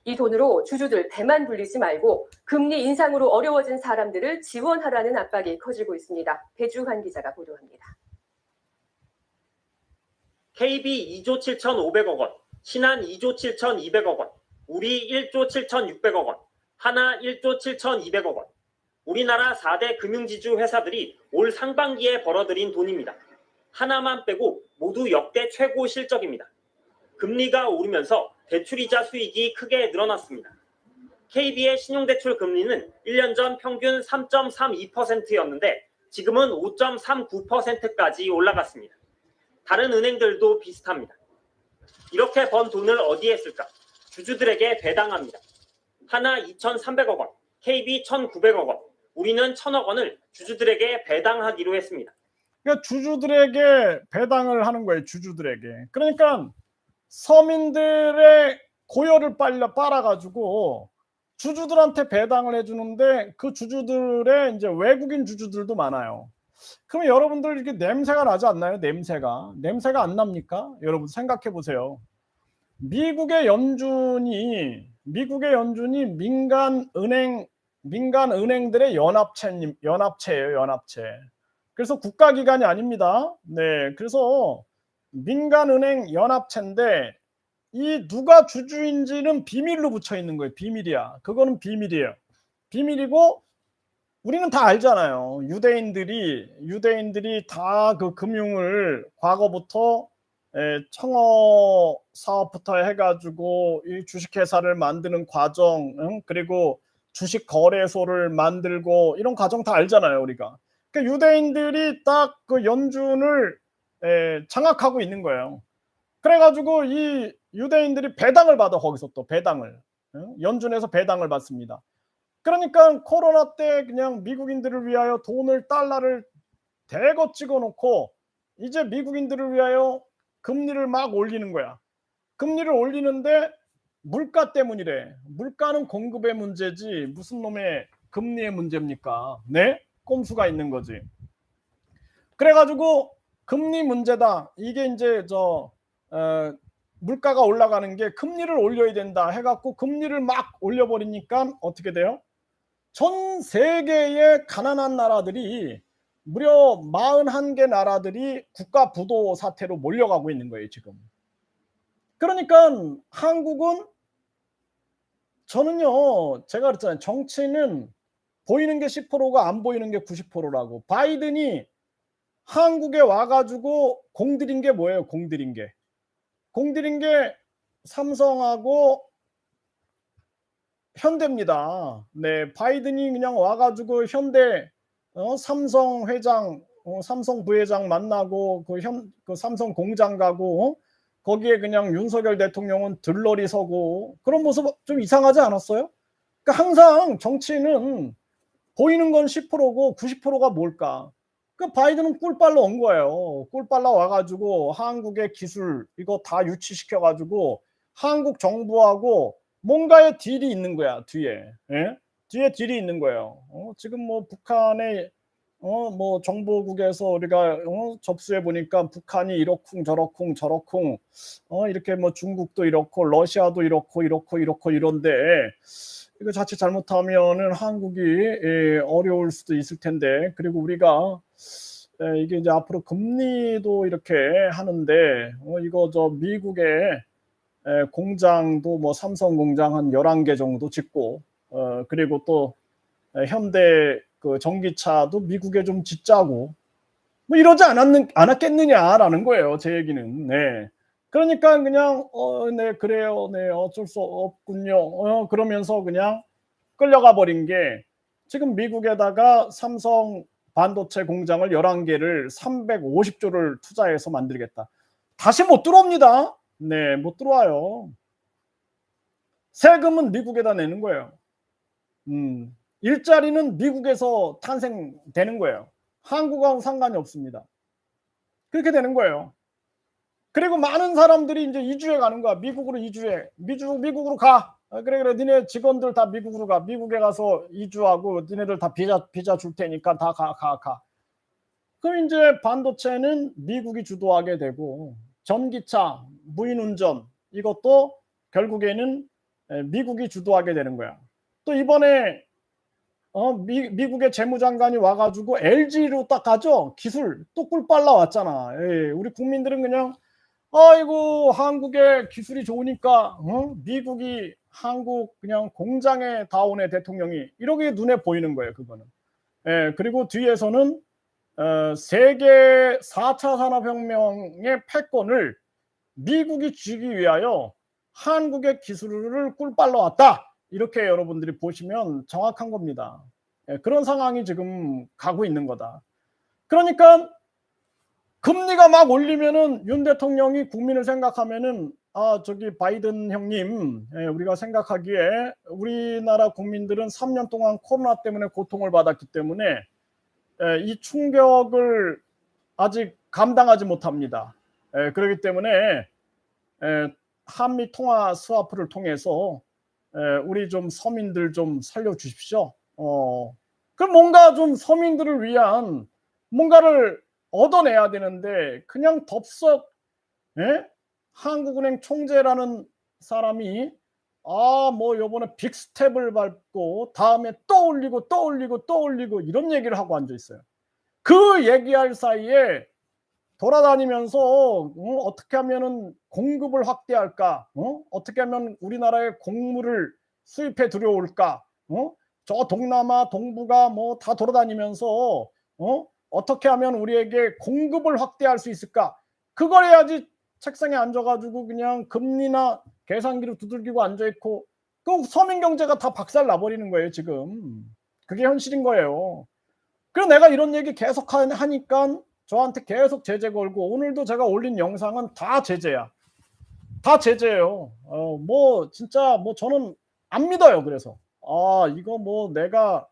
이 돈으로 주주들 배만 불리지 말고 금리 인상으로 어려워진 사람들을 지원하라는 압박이 커지고 있습니다. 배주환 기자가 보도합니다. KB 2조 7,500억 원, 신한 2조 7,200억 원, 우리 1조 7,600억 원, 하나 1조 7,200억 원. 우리나라 4대 금융지주 회사들이 올 상반기에 벌어들인 돈입니다. 하나만 빼고 모두 역대 최고 실적입니다. 금리가 오르면서 대출이자 수익이 크게 늘어났습니다. KB의 신용대출 금리는 1년 전 평균 3.32%였는데 지금은 5.39%까지 올라갔습니다. 다른 은행들도 비슷합니다. 이렇게 번 돈을 어디에 쓸까? 주주들에게 배당합니다. 하나 2,300억 원, KB 1,900억 원, 우리는 1,000억 원을 주주들에게 배당하기로 했습니다. 그러니까 주주들에게 배당을 하는 거예요. 주주들에게. 그러니까 서민들의 고열을 빨아가지고 주주들한테 배당을 해주는데, 그 주주들의 이제 외국인 주주들도 많아요. 그러면 여러분들 이게 냄새가 나지 않나요? 냄새가 안 납니까? 여러분 생각해 보세요. 미국의 연준이 민간 은행들의 연합체예요. 연합체. 그래서 국가기관이 아닙니다. 네, 그래서 민간은행 연합체인데 이 누가 주주인지는 비밀로 붙여 있는 거예요. 비밀이야. 그거는 비밀이에요. 비밀이고 우리는 다 알잖아요. 유대인들이 다 그 금융을 과거부터 청어 사업부터 해가지고 이 주식회사를 만드는 과정, 그리고 주식 거래소를 만들고 이런 과정 다 알잖아요. 우리가. 그러니까 유대인들이 딱 그 연준을 장악하고 있는 거예요. 그래가지고 이 유대인들이 배당을 받아. 거기서 또 배당을, 연준에서 배당을 받습니다. 그러니까 코로나 때 그냥 미국인들을 위하여 달러를 대거 찍어놓고 이제 미국인들을 위하여 금리를 막 올리는 거야. 금리를 올리는데 물가 때문이래. 물가는 공급의 문제지 무슨 놈의 금리의 문제입니까? 네? 꼼수가 있는 거지. 그래가지고 금리 문제다. 이게 이제 물가가 올라가는 게 금리를 올려야 된다 해갖고 금리를 막 올려버리니까 어떻게 돼요? 전 세계의 가난한 나라들이 무려 41개 나라들이 국가 부도 사태로 몰려가고 있는 거예요 지금. 그러니까 한국은, 저는요 제가 그랬잖아요. 정치는 보이는 게 10%가 안 보이는 게 90%라고. 바이든이 한국에 와가지고 공들인 게 뭐예요? 공들인 게 삼성하고 현대입니다. 네, 바이든이 그냥 와가지고 현대 삼성 회장, 삼성 부회장 만나고 그 삼성 공장 가고 거기에 그냥 윤석열 대통령은 들러리 서고 그런 모습 좀 이상하지 않았어요? 그러니까 항상 정치는 보이는 건 10%고 90%가 뭘까? 그 바이든은 꿀 빨러 온 거예요. 꿀 빨러 와가지고 한국의 기술 이거 다 유치시켜가지고 한국 정부하고 뭔가의 딜이 있는 거야. 뒤에. 예? 뒤에 딜이 있는 거예요. 지금 뭐 북한의 뭐 정보국에서 우리가 접수해 보니까 북한이 이렇쿵 저렇쿵 이렇게 뭐 중국도 이렇고 러시아도 이렇고 이런데 이거 자칫 잘못하면은 한국이 어려울 수도 있을 텐데, 그리고 우리가 이게 이제 앞으로 금리도 이렇게 하는데 이거 미국의 공장도 뭐 삼성 공장 한 11개 정도 짓고 그리고 또 현대 그 전기차도 미국에 좀 짓자고 뭐 이러지 않았겠느냐라는 거예요. 제 얘기는. 네. 그러니까 그냥 네 그래요. 네 어쩔 수 없군요. 그러면서 그냥 끌려가 버린 게 지금 미국에다가 삼성 반도체 공장을 11개를 350조를 투자해서 만들겠다. 다시 못 들어옵니다. 네, 못 들어와요. 세금은 미국에다 내는 거예요. 일자리는 미국에서 탄생되는 거예요. 한국하고 상관이 없습니다. 그렇게 되는 거예요. 그리고 많은 사람들이 이제 이주해 가는 거야. 미국으로 이주해. 미국으로 가. 그래 니네 직원들 다 미국으로 가. 미국에 가서 이주하고 니네들 다 비자 줄 테니까 다 가. 그럼 이제 반도체는 미국이 주도하게 되고 전기차, 무인운전 이것도 결국에는 미국이 주도하게 되는 거야. 또 이번에 미국의 재무장관이 와가지고 LG로 딱 가죠. 기술 또 꿀 빨라 왔잖아. 우리 국민들은 그냥 아이고 한국의 기술이 좋으니까 미국이 한국 그냥 공장에 다 오네 대통령이 이렇게 눈에 보이는 거예요. 그거는. 그리고 뒤에서는 세계 4차 산업혁명의 패권을 미국이 쥐기 위하여 한국의 기술을 꿀빨러 왔다. 이렇게 여러분들이 보시면 정확한 겁니다. 그런 상황이 지금 가고 있는 거다. 그러니까 금리가 막 올리면은 윤 대통령이 국민을 생각하면은 저기 바이든 형님 우리가 생각하기에 우리나라 국민들은 3년 동안 코로나 때문에 고통을 받았기 때문에 이 충격을 아직 감당하지 못합니다. 그렇기 때문에 한미 통화 스와프를 통해서 우리 좀 서민들 좀 살려주십시오. 그럼 뭔가 좀 서민들을 위한 뭔가를 얻어내야 되는데 그냥 덥석 한국은행 총재라는 사람이 뭐 요번에 빅스텝을 밟고 다음에 또 올리고 이런 얘기를 하고 앉아 있어요. 그 얘기할 사이에 돌아다니면서 어떻게 하면은 공급을 확대할까? 어떻게 하면 우리나라에 곡물을 수입해 들여올까? 저 동남아, 동북아 뭐 다 돌아다니면서 어떻게 하면 우리에게 공급을 확대할 수 있을까? 그걸 해야지 책상에 앉아가지고 그냥 금리나 계산기로 두들기고 앉아있고 그 서민 경제가 다 박살 나버리는 거예요 지금. 그게 현실인 거예요. 그래서 내가 이런 얘기 계속 하니까 저한테 계속 제재 걸고 오늘도 제가 올린 영상은 다 제재야. 다 제재예요. 뭐 진짜 뭐 저는 안 믿어요. 그래서 이거 뭐 내가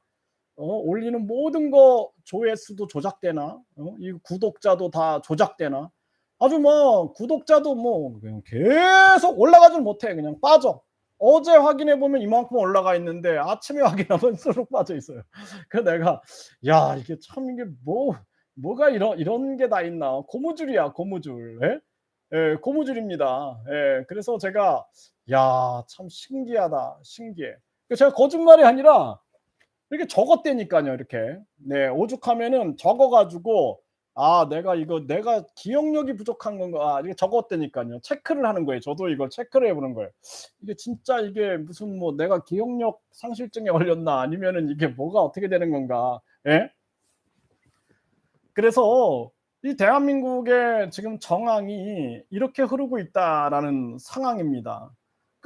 올리는 모든 거 조회수도 조작되나? 이 구독자도 다 조작되나? 아주 뭐 구독자도 뭐 그냥 계속 올라가질 못해. 그냥 빠져. 어제 확인해 보면 이만큼 올라가 있는데 아침에 확인하면 쑥 빠져 있어요. 그래서 내가 야 이게 참 이게 뭐가 이런 게 다 있나? 고무줄이야 고무줄. 고무줄입니다. 그래서 제가 야 참 신기하다 신기해. 제가 거짓말이 아니라 이렇게 적었다니까요. 이렇게 네 오죽하면은 적어가지고 내가 기억력이 부족한 건가 이게 적었다니까요. 체크를 하는 거예요. 저도 이걸 체크를 해보는 거예요. 이게 진짜 이게 무슨 뭐 내가 기억력 상실증에 걸렸나 아니면은 이게 뭐가 어떻게 되는 건가. 그래서 이 대한민국의 지금 정황이 이렇게 흐르고 있다라는 상황입니다.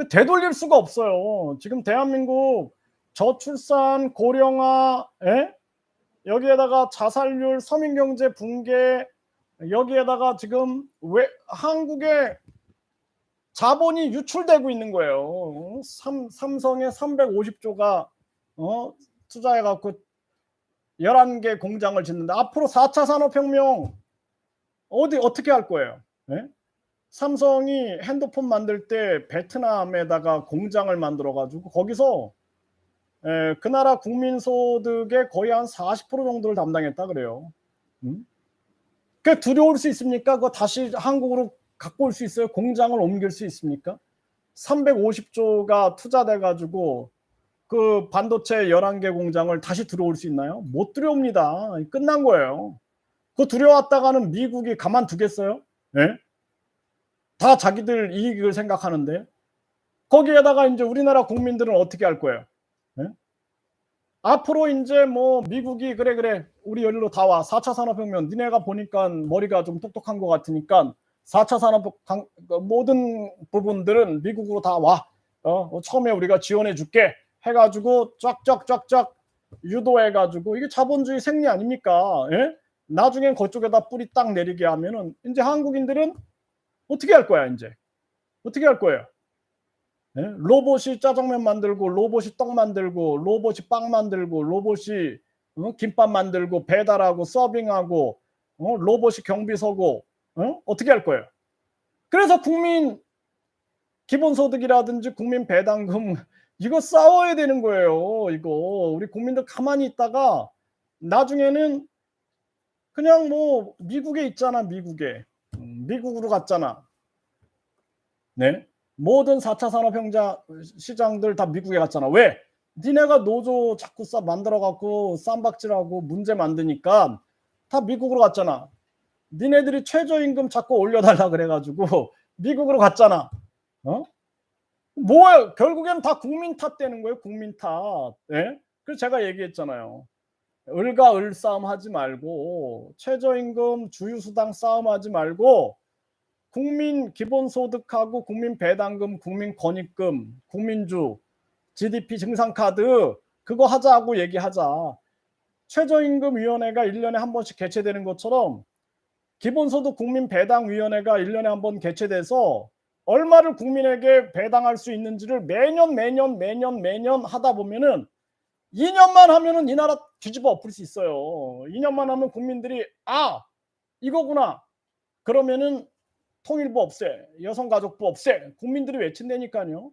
되돌릴 수가 없어요. 지금 대한민국 저출산, 고령화, 여기에다가 자살률, 서민경제 붕괴, 여기에다가 지금 왜 한국의 자본이 유출되고 있는 거예요. 삼성에 350조가 투자해갖고 11개 공장을 짓는데 앞으로 4차 산업혁명 어떻게 할 거예요? 삼성이 핸드폰 만들 때 베트남에다가 공장을 만들어가지고 거기서 그 나라 국민 소득의 거의 한 40% 정도를 담당했다 그래요. 그 두려울 수 있습니까? 그거 다시 한국으로 갖고 올 수 있어요? 공장을 옮길 수 있습니까? 350조가 투자돼 가지고 그 반도체 11개 공장을 다시 들어올 수 있나요? 못 들어옵니다. 끝난 거예요. 그거 들여왔다가는 미국이 가만두겠어요? 다 자기들 이익을 생각하는데 거기에다가 이제 우리나라 국민들은 어떻게 할 거예요? 앞으로 이제 뭐 미국이 그래 우리 여기로 다 와. 4차 산업혁명 니네가 보니까 머리가 좀 똑똑한 것 같으니까 4차 산업 모든 부분들은 미국으로 다 와. 처음에 우리가 지원해 줄게 해가지고 쫙쫙쫙쫙 유도해가지고 이게 자본주의 생리 아닙니까? 예? 나중엔 그쪽에다 뿌리 딱 내리게 하면은 이제 한국인들은 어떻게 할 거야 이제? 어떻게 할 거예요? 예? 로봇이 짜장면 만들고 로봇이 떡 만들고 로봇이 빵 만들고 로봇이 김밥 만들고 배달하고 서빙하고 로봇이 경비 서고 어떻게 할 거예요? 그래서 국민 기본소득이라든지 국민 배당금 이거 싸워야 되는 거예요. 이거 우리 국민들 가만히 있다가 나중에는 그냥 뭐 미국에 있잖아. 미국으로 갔잖아. 네. 모든 4차 산업혁명 시장들 다 미국에 갔잖아. 왜? 니네가 노조 자꾸 만들어갖고 쌈박질하고 문제 만드니까 다 미국으로 갔잖아. 니네들이 최저임금 자꾸 올려달라 그래가지고 미국으로 갔잖아. 뭐야? 결국엔 다 국민 탓되는 거예요. 국민 탓. 예? 그래서 제가 얘기했잖아요. 을과 을 싸움 하지 말고 최저임금 주유수당 싸움 하지 말고 국민 기본소득하고 국민 배당금, 국민 권익금, 국민주, GDP 증상카드 그거 하자고 얘기하자. 최저임금위원회가 1년에 한 번씩 개최되는 것처럼 기본소득 국민배당위원회가 1년에 한 번 개최돼서 얼마를 국민에게 배당할 수 있는지를 매년 하다 보면은 2년만 하면은 이 나라 뒤집어 엎을 수 있어요. 2년만 하면 국민들이 이거구나. 그러면은 통일부 없애, 여성가족부 없애. 국민들이 외친다니까요.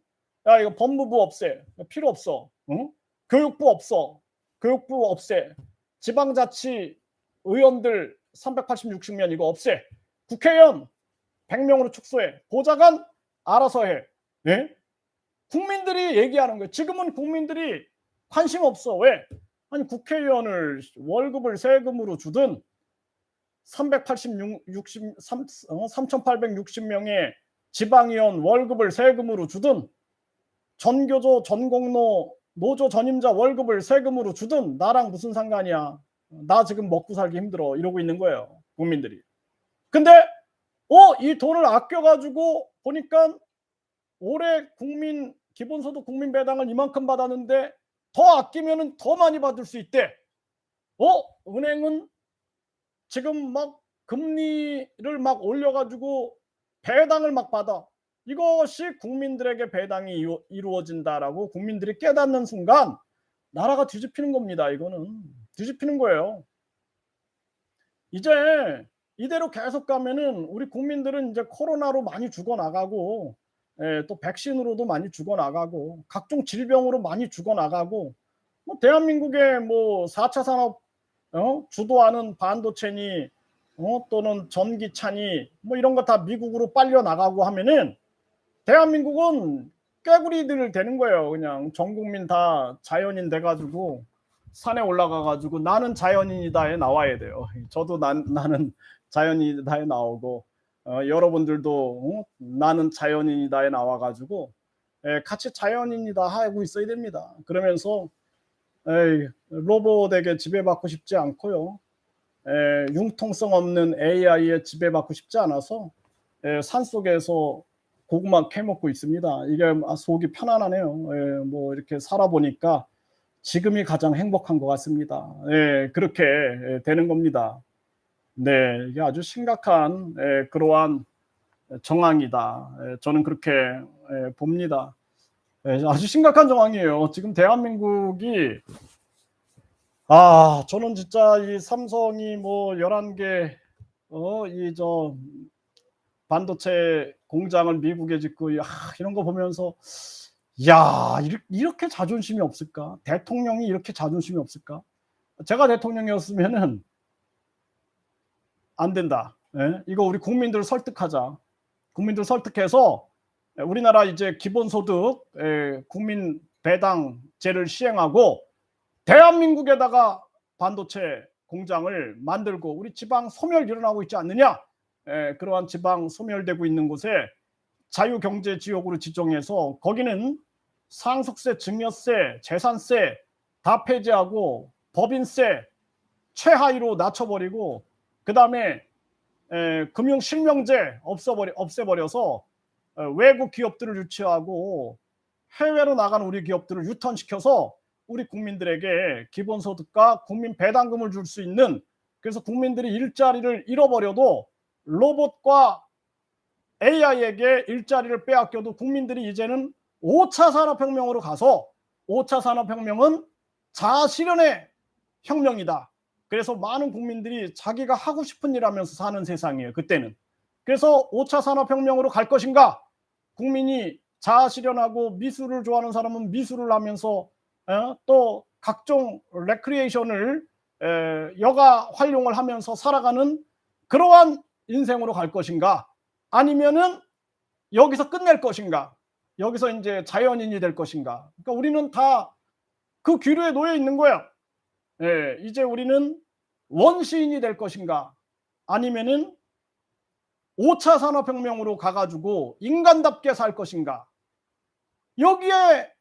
야 이거 법무부 없애. 필요 없어. 교육부 없어. 교육부 없애. 지방자치 의원들 386명 이거 없애. 국회의원 100명으로 축소해. 보좌관 알아서 해. 예? 국민들이 얘기하는 거예요. 지금은 국민들이 관심 없어. 왜? 아니 국회의원을 월급을 세금으로 주든 3,860명의 지방의원 월급을 세금으로 주든 전교조, 전공로, 노조 전임자 월급을 세금으로 주든 나랑 무슨 상관이야. 나 지금 먹고 살기 힘들어. 이러고 있는 거예요. 국민들이. 근데 이 돈을 아껴가지고 보니까 올해 국민 기본소득 국민배당을 이만큼 받았는데 더 아끼면 더 많이 받을 수 있대. 은행은 지금 막 금리를 막 올려가지고 배당을 막 받아. 이것이 국민들에게 배당이 이루어진다라고 국민들이 깨닫는 순간 나라가 뒤집히는 겁니다. 이거는 뒤집히는 거예요. 이제 이대로 계속 가면은 우리 국민들은 이제 코로나로 많이 죽어나가고 또 백신으로도 많이 죽어나가고 각종 질병으로 많이 죽어나가고 대한민국의 4차 산업 주도하는 반도체니 또는 전기차니 이런 거 다 미국으로 빨려 나가고 하면은 대한민국은 깨구리들 되는 거예요. 그냥 전 국민 다 자연인 돼가지고 산에 올라가가지고 나는 자연인이다에 나와야 돼요. 저도 나는 자연인이다에 나오고 여러분들도 나는 자연인이다에 나와가지고 같이 자연인이다 하고 있어야 됩니다. 그러면서 로봇에게 지배받고 싶지 않고요. 융통성 없는 AI에 지배받고 싶지 않아서 산속에서 고구마 캐먹고 있습니다. 이게 속이 편안하네요. 이렇게 살아보니까 지금이 가장 행복한 것 같습니다. 그렇게 되는 겁니다. 네, 이게 아주 심각한 그러한 정황이다. 저는 그렇게 봅니다. 아주 심각한 정황이에요. 지금 대한민국이 저는 진짜 이 삼성이 11개 반도체 공장을 미국에 짓고 이런 거 보면서 이렇게 자존심이 없을까? 대통령이 이렇게 자존심이 없을까? 제가 대통령이었으면은 안 된다. 이거 우리 국민들 설득하자. 국민들 설득해서 우리나라 이제 기본소득 국민 배당제를 시행하고 대한민국에다가 반도체 공장을 만들고 우리 지방 소멸 일어나고 있지 않느냐? 그러한 지방 소멸되고 있는 곳에 자유경제지역으로 지정해서 거기는 상속세, 증여세, 재산세 다 폐지하고 법인세 최하위로 낮춰버리고 그다음에 금융실명제 없애버려서 외국 기업들을 유치하고 해외로 나간 우리 기업들을 유턴시켜서 우리 국민들에게 기본소득과 국민 배당금을 줄 수 있는, 그래서 국민들이 일자리를 잃어버려도 로봇과 AI에게 일자리를 빼앗겨도 국민들이 이제는 5차 산업혁명으로 가서 5차 산업혁명은 자아실현의 혁명이다. 그래서 많은 국민들이 자기가 하고 싶은 일 하면서 사는 세상이에요. 그때는. 그래서 5차 산업혁명으로 갈 것인가? 국민이 자아실현하고 미술을 좋아하는 사람은 미술을 하면서 또 각종 레크리에이션을 여가 활용을 하면서 살아가는 그러한 인생으로 갈 것인가? 아니면은 여기서 끝낼 것인가? 여기서 이제 자연인이 될 것인가? 그러니까 우리는 다 그 기로에 놓여 있는 거예요. 이제 우리는 원시인이 될 것인가? 아니면은 5차 산업혁명으로 가가지고 인간답게 살 것인가? 여기에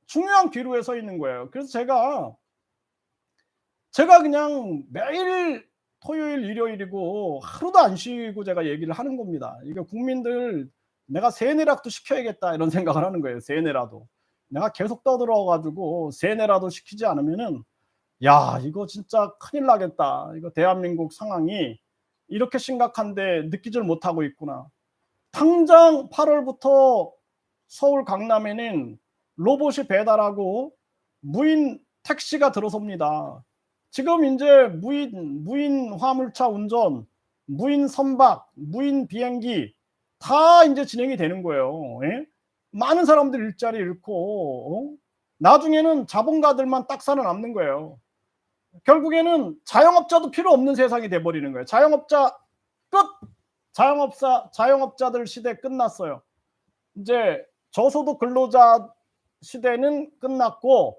중요한 기로에 서 있는 거예요. 그래서 제가 그냥 매일 토요일, 일요일이고 하루도 안 쉬고 제가 얘기를 하는 겁니다. 이거 국민들 내가 세뇌락도 시켜야겠다 이런 생각을 하는 거예요. 세뇌라도. 내가 계속 떠들어가지고 세뇌라도 시키지 않으면은 야, 이거 진짜 큰일 나겠다. 이거 대한민국 상황이 이렇게 심각한데 느끼질 못하고 있구나. 당장 8월부터 서울 강남에는 로봇이 배달하고 무인 택시가 들어섭니다. 지금 이제 무인 화물차 운전, 무인 선박, 무인 비행기 다 이제 진행이 되는 거예요. 많은 사람들 일자리 잃고 나중에는 자본가들만 딱 살아남는 거예요. 결국에는 자영업자도 필요 없는 세상이 돼버리는 거예요. 자영업자 끝! 자영업자들 시대 끝났어요. 이제 저소득 근로자 시대는 끝났고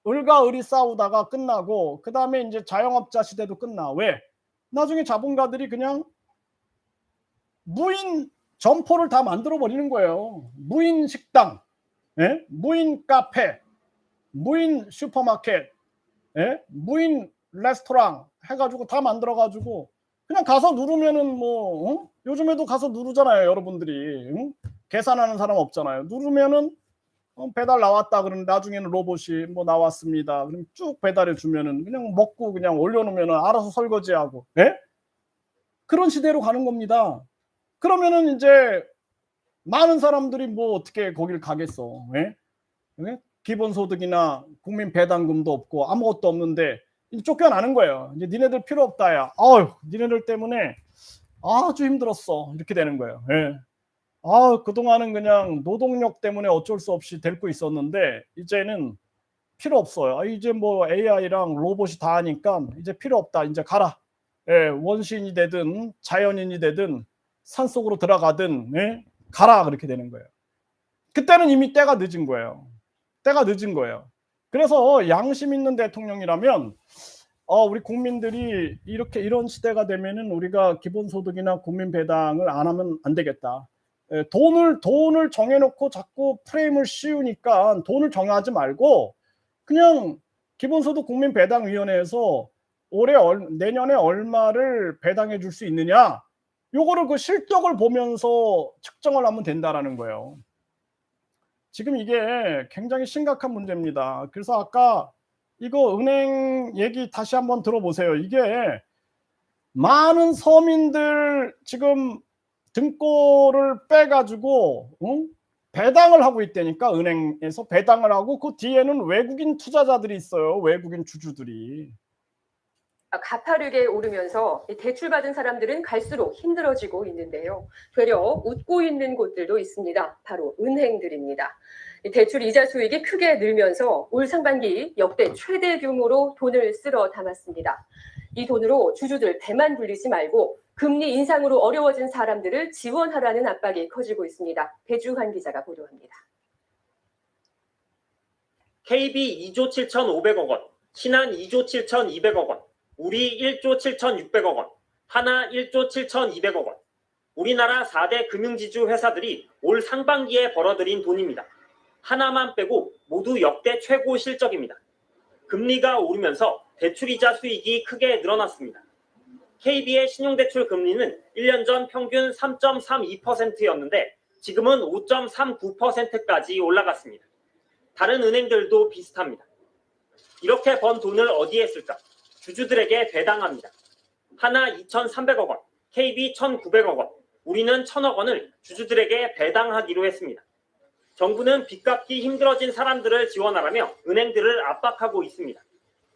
을과 을이 싸우다가 끝나고 그 다음에 이제 자영업자 시대도 끝나. 왜? 나중에 자본가들이 그냥 무인 점포를 다 만들어 버리는 거예요. 무인 식당, 무인 카페, 무인 슈퍼마켓, 무인 레스토랑 해가지고 다 만들어가지고 그냥 가서 누르면은 뭐 요즘에도 가서 누르잖아요. 여러분들이 계산하는 사람 없잖아요. 누르면은 배달 나왔다 그러면 나중에는 로봇이 뭐 나왔습니다. 그럼 쭉 배달해 주면은 그냥 먹고 그냥 올려놓으면은 알아서 설거지하고, 그런 시대로 가는 겁니다. 그러면은 이제 많은 사람들이 뭐 어떻게 거길 가겠어? 기본소득이나 국민 배당금도 없고 아무것도 없는데 이제 쫓겨나는 거예요. 이제 니네들 필요 없다야. 아유, 니네들 때문에 아주 힘들었어. 이렇게 되는 거예요. 그동안은 그냥 노동력 때문에 어쩔 수 없이 데리고 있었는데 이제는 필요 없어요. 이제 뭐 AI랑 로봇이 다 하니까 이제 필요 없다. 이제 가라. 원시인이 되든 자연인이 되든 산속으로 들어가든 가라. 그렇게 되는 거예요. 그때는 이미 때가 늦은 거예요. 그래서 양심 있는 대통령이라면 우리 국민들이 이런 시대가 되면은 우리가 기본소득이나 국민배당을 안 하면 안 되겠다. 돈을 정해놓고 자꾸 프레임을 씌우니까 돈을 정하지 말고 그냥 기본소득 국민배당위원회에서 내년에 얼마를 배당해 줄 수 있느냐, 요거를 그 실적을 보면서 측정을 하면 된다라는 거예요. 지금 이게 굉장히 심각한 문제입니다. 그래서 아까 이거 은행 얘기 다시 한번 들어보세요. 이게 많은 서민들 지금 등골을 빼가지고 배당을 하고 있다니까. 은행에서 배당을 하고 그 뒤에는 외국인 투자자들이 있어요. 외국인 주주들이. 가파르게 오르면서 대출받은 사람들은 갈수록 힘들어지고 있는데요. 되려 웃고 있는 곳들도 있습니다. 바로 은행들입니다. 대출 이자 수익이 크게 늘면서 올 상반기 역대 최대 규모로 돈을 쓸어 담았습니다. 이 돈으로 주주들 배만 불리지 말고 금리 인상으로 어려워진 사람들을 지원하라는 압박이 커지고 있습니다. 배주환 기자가 보도합니다. KB 2조 7,500억 원, 신한 2조 7,200억 원, 우리 1조 7,600억 원, 하나 1조 7,200억 원. 우리나라 4대 금융지주 회사들이 올 상반기에 벌어들인 돈입니다. 하나만 빼고 모두 역대 최고 실적입니다. 금리가 오르면서 대출이자 수익이 크게 늘어났습니다. KB의 신용대출 금리는 1년 전 평균 3.32%였는데 지금은 5.39%까지 올라갔습니다. 다른 은행들도 비슷합니다. 이렇게 번 돈을 어디에 쓸까? 주주들에게 배당합니다. 하나 2,300억 원, KB 1,900억 원, 우리는 1,000억 원을 주주들에게 배당하기로 했습니다. 정부는 빚 갚기 힘들어진 사람들을 지원하라며 은행들을 압박하고 있습니다.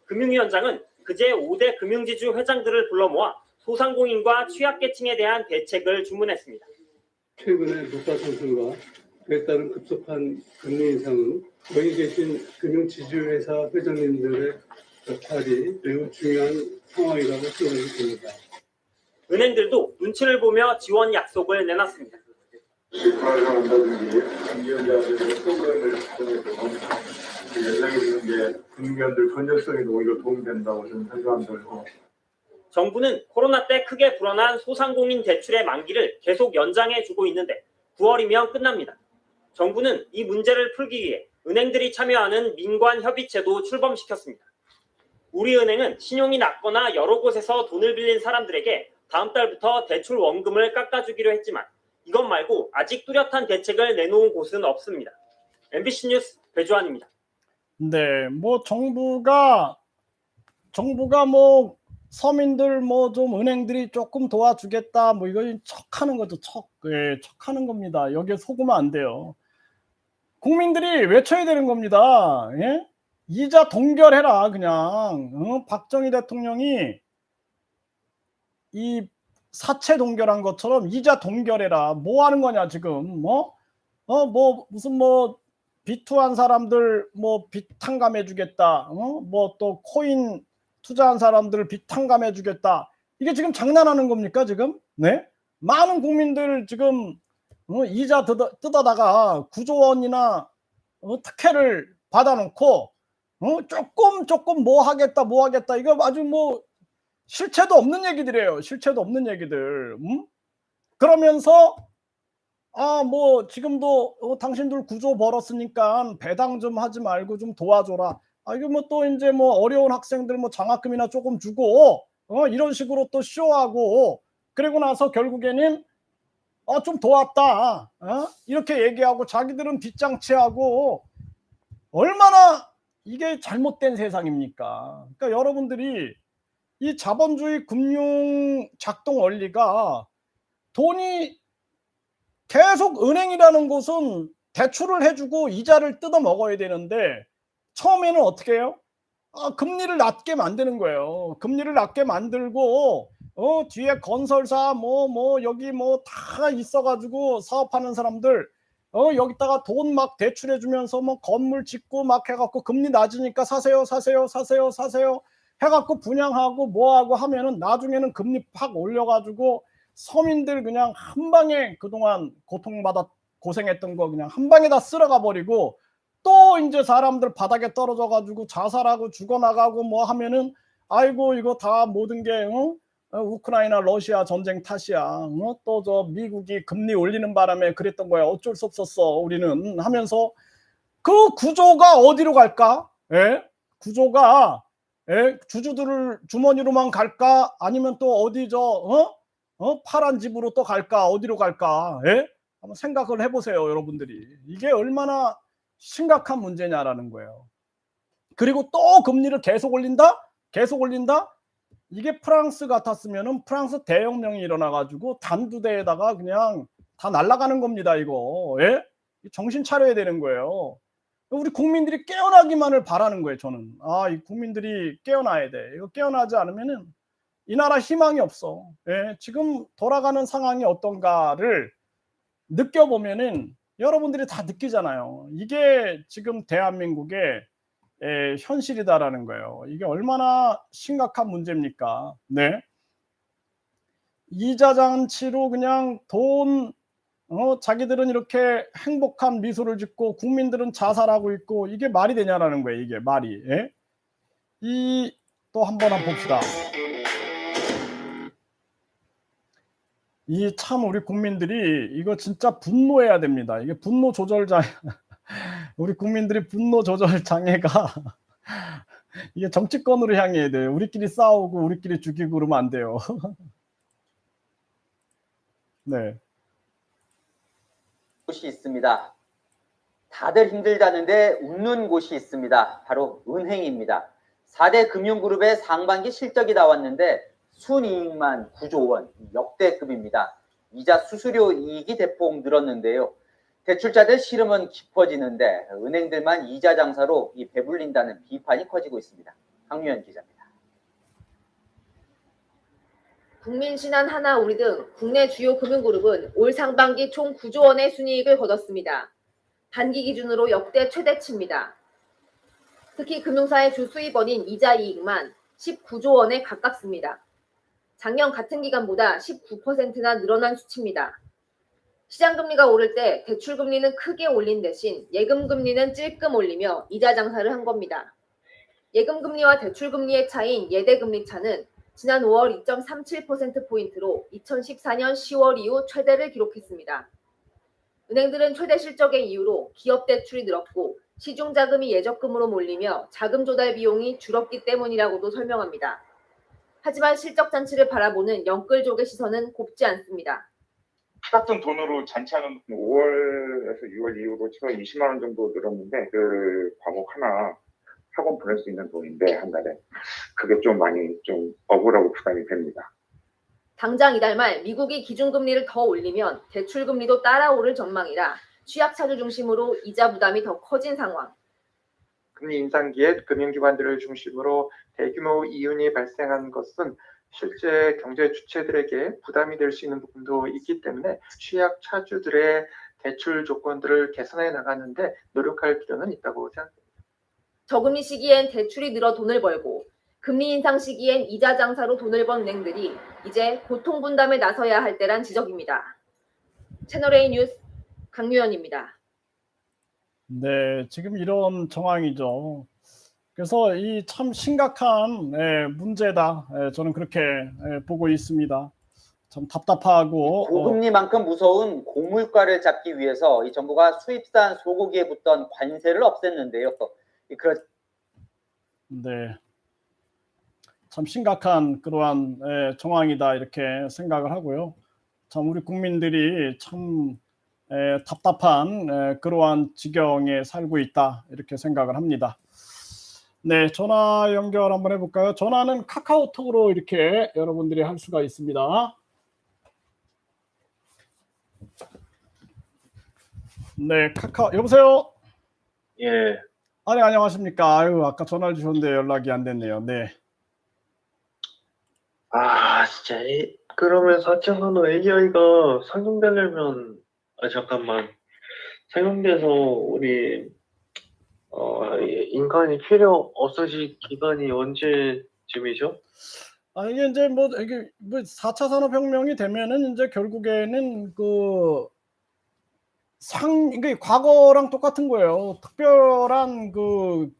금융위원장은 그제 5대 금융지주 회장들을 불러 모아 소상공인과 취약계층에 대한 대책을 주문했습니다. 최근의 물가 상승과 그에 따른 급속한 금리 인상은 여기 계신 금융지주회사 회장님들의 역할이 매우 중요한 상황이라고 생각이 듭니다. 은행들도 눈치를 보며 지원 약속을 내놨습니다. 리파를 한다든지 금융위원장들의 프로그램을 통해서 연장해 주는 게 금융위원들 건전성에도 오히려 도움이 된다고 저는 생각합니다. 정부는 코로나 때 크게 불어난 소상공인 대출의 만기를 계속 연장해 주고 있는데 9월이면 끝납니다. 정부는 이 문제를 풀기 위해 은행들이 참여하는 민관협의체도 출범시켰습니다. 우리은행은 신용이 낮거나 여러 곳에서 돈을 빌린 사람들에게 다음 달부터 대출 원금을 깎아주기로 했지만 이것 말고 아직 뚜렷한 대책을 내놓은 곳은 없습니다. MBC 뉴스 배주환입니다. 네, 뭐 정부가 뭐 서민들 뭐 좀 은행들이 조금 도와주겠다 뭐 이거 척하는 거죠. 척하는 겁니다. 여기에 속으면 안 돼요. 국민들이 외쳐야 되는 겁니다. 예? 이자 동결해라 그냥. 박정희 대통령이 이 사채 동결한 것처럼 이자 동결해라. 뭐 하는 거냐 지금? 뭐 무슨 뭐 비투한 사람들 뭐 빚 탕감해 주겠다. 뭐 또 코인 투자한 사람들 빚 탕감해 주겠다. 이게 지금 장난하는 겁니까 지금? 네? 많은 국민들 지금 이자 뜯어다가 9조 원이나 특혜를 받아놓고 조금 뭐 하겠다 이거 아주 뭐 실체도 없는 얘기들이에요. 실체도 없는 얘기들. 그러면서 뭐 지금도 당신들 9조 벌었으니까 배당 좀 하지 말고 좀 도와줘라. 이거 뭐 또 이제 뭐 어려운 학생들 뭐 장학금이나 조금 주고 이런 식으로 또 쇼하고 그리고 나서 결국에는 좀 도왔다 이렇게 얘기하고 자기들은 빚장치하고 얼마나 이게 잘못된 세상입니까? 그러니까 여러분들이 이 자본주의 금융 작동 원리가 돈이 계속 은행이라는 곳은 대출을 해주고 이자를 뜯어 먹어야 되는데 처음에는 어떻게 해요? 금리를 낮게 만드는 거예요. 금리를 낮게 만들고 뒤에 건설사 뭐 여기 뭐 다 있어가지고 사업하는 사람들 여기다가 돈 막 대출해 주면서 뭐 건물 짓고 막 해갖고 금리 낮으니까 사세요 해갖고 분양하고 뭐하고 하면은 나중에는 금리 팍 올려가지고 서민들 그냥 한 방에 그동안 고생했던 거 그냥 한 방에 다 쓸어가 버리고 또 이제 사람들 바닥에 떨어져 가지고 자살하고 죽어나가고 뭐 하면은 아이고 이거 다 모든 게 우크라이나 러시아 전쟁 탓이야. 또 저 미국이 금리 올리는 바람에 그랬던 거야. 어쩔 수 없었어 우리는 하면서 그 구조가 어디로 갈까? 예? 구조가 주주들을 주머니로만 갈까? 아니면 또 어디 파란 집으로 또 갈까? 어디로 갈까? 예? 한번 생각을 해보세요, 여러분들이. 이게 얼마나 심각한 문제냐라는 거예요. 그리고 또 금리를 계속 올린다? 이게 프랑스 같았으면은 프랑스 대혁명이 일어나가지고 단두대에다가 그냥 다 날아가는 겁니다, 이거. 예? 정신 차려야 되는 거예요. 우리 국민들이 깨어나기만을 바라는 거예요, 저는. 이 국민들이 깨어나야 돼. 이거 깨어나지 않으면은 이 나라 희망이 없어. 예? 지금 돌아가는 상황이 어떤가를 느껴보면은 여러분들이 다 느끼잖아요. 이게 지금 대한민국의 현실이다라는 거예요. 이게 얼마나 심각한 문제입니까? 네. 이자 장치로 그냥 돈 자기들은 이렇게 행복한 미소를 짓고 국민들은 자살하고 있고 이게 말이 되냐라는 거예요. 이게 말이. 예? 또 한번 봅시다. 이 참 우리 국민들이 이거 진짜 분노해야 됩니다. 이게 분노 조절 장애 우리 국민들이 분노 조절 장애가 이게 정치권으로 향해야 돼요. 우리끼리 싸우고 우리끼리 죽이고 그러면 안 돼요. 네. 곳이 있습니다. 다들 힘들다는데 웃는 곳이 있습니다. 바로 은행입니다. 4대 금융그룹의 상반기 실적이 나왔는데 순이익만 9조 원, 역대급입니다. 이자 수수료 이익이 대폭 늘었는데요. 대출자들 시름은 깊어지는데 은행들만 이자 장사로 배불린다는 비판이 커지고 있습니다. 강유현 기자입니다. 국민신한, 하나우리 등 국내 주요 금융그룹은 올 상반기 총 9조 원의 순이익을 거뒀습니다. 단기 기준으로 역대 최대치입니다. 특히 금융사의 주 수입원인 이자 이익만 19조 원에 가깝습니다. 작년 같은 기간보다 19%나 늘어난 수치입니다. 시장금리가 오를 때 대출금리는 크게 올린 대신 예금금리는 찔끔 올리며 이자 장사를 한 겁니다. 예금금리와 대출금리의 차이인 예대금리 차는 지난 5월 2.37%포인트로 2014년 10월 이후 최대를 기록했습니다. 은행들은 최대 실적의 이유로 기업 대출이 늘었고 시중자금이 예적금으로 몰리며 자금 조달 비용이 줄었기 때문이라고도 설명합니다. 하지만 실적 잔치를 바라보는 영끌족의 시선은 곱지 않습니다. 똑같은 돈으로 잔치하는 5월에서 6월 이후로 최소 20만 원 정도 늘었는데 그 과목 하나 학원 보낼 수 있는 돈인데 한 달에 그게 좀 많이 좀 억울하고 부담이 됩니다. 당장 이달 말 미국이 기준금리를 더 올리면 대출금리도 따라오를 전망이라 취약차주 중심으로 이자 부담이 더 커진 상황. 금리 인상기에 금융기관들을 중심으로 대규모 이윤이 발생한 것은 실제 경제 주체들에게 부담이 될 수 있는 부분도 있기 때문에 취약차주들의 대출 조건들을 개선해 나가는데 노력할 필요는 있다고 생각합니다. 저금리 시기엔 대출이 늘어 돈을 벌고 금리 인상 시기엔 이자 장사로 돈을 번 은행들이 이제 고통 분담에 나서야 할 때란 지적입니다. 채널A 뉴스 강유연입니다. 네, 지금 이런 정황이죠. 그래서 이 참 심각한 문제다. 저는 그렇게 보고 있습니다. 참 답답하고 고금리만큼 무서운 고물가를 잡기 위해서 이 정부가 수입산 소고기에 붙던 관세를 없앴는데요. 네, 참 심각한 그러한 정황이다 이렇게 생각을 하고요. 참 우리 국민들이 참 답답한 그러한 지경에 살고 있다 이렇게 생각을 합니다. 네, 전화 연결 한번 해볼까요? 전화는 카카오톡으로 이렇게 여러분들이 할 수가 있습니다. 네, 여보세요? 예. 아니, 안녕하십니까? 아유, 아까 전화를 주셨는데 연락이 안 됐네요. 네. 진짜, 그러면 4차 AI가 상용되려면, 잠깐만. 상용돼서 우리, 인간이 필요 없어질 기간이 언제쯤이죠? 이게 이제 이게 4차 산업혁명이 되면은 이제 결국에는 이게 과거랑 똑같은 거예요. 특별한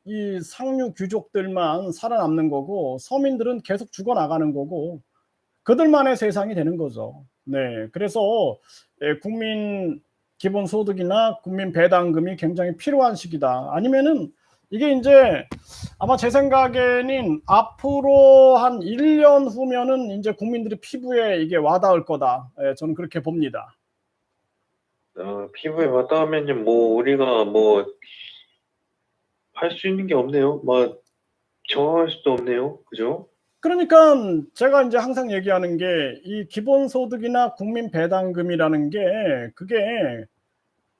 이 상류 귀족들만 살아남는 거고 서민들은 계속 죽어나가는 거고 그들만의 세상이 되는 거죠. 네, 그래서 국민 기본소득이나 국민 배당금이 굉장히 필요한 시기다. 아니면은 이게 이제 아마 제 생각에는 앞으로 한 1년 후면은 이제 국민들의 피부에 이게 와닿을 거다. 저는 그렇게 봅니다. 피부에 와닿으면 우리가 할 수 있는 게 없네요. 정할 수도 없네요. 그죠? 그러니까 제가 이제 항상 얘기하는 게 이 기본소득이나 국민 배당금이라는 게 그게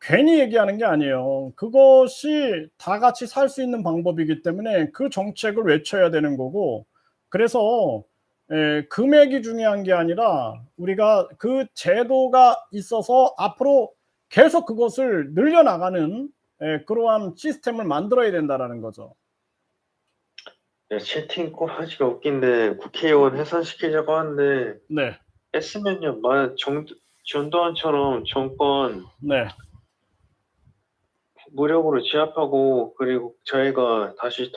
괜히 얘기하는 게 아니에요. 그것이 다 같이 살 수 있는 방법이기 때문에 그 정책을 외쳐야 되는 거고 그래서 금액이 중요한 게 아니라 우리가 그 제도가 있어서 앞으로 계속 그것을 늘려나가는 그러한 시스템을 만들어야 된다라는 거죠. 채팅 꼭 하기가 웃긴데 국회의원 해산시키자고 하는데 네. 했으면요, 전두환처럼 정권 네. 무력으로 제압하고 그리고 저희가 다시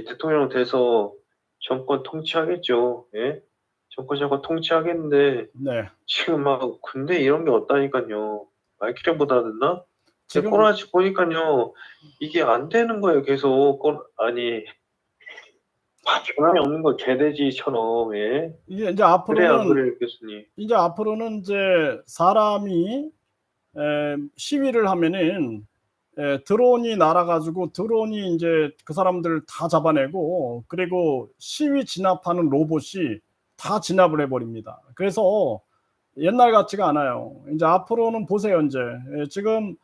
대통령 돼서 정권 통치하겠죠. 예? 정권 통치하겠는데 네. 지금 군대 이런 게 없다니까요. 말귀를 못 알아듣나? 지금 꼬라지 보니까요, 이게 안 되는 거예요. 계속 아니 변함이 없는 거 개돼지처럼. 예? 이게 이제 그래야 안 앞으로는 그래요, 교수님. 이제 사람이 시위를 하면은 드론이 날아가지고 드론이 이제 그 사람들 다 잡아내고 그리고 시위 진압하는 로봇이 다 진압을 해버립니다. 그래서 옛날 같지가 않아요. 이제 앞으로는 보세요. 이제 지금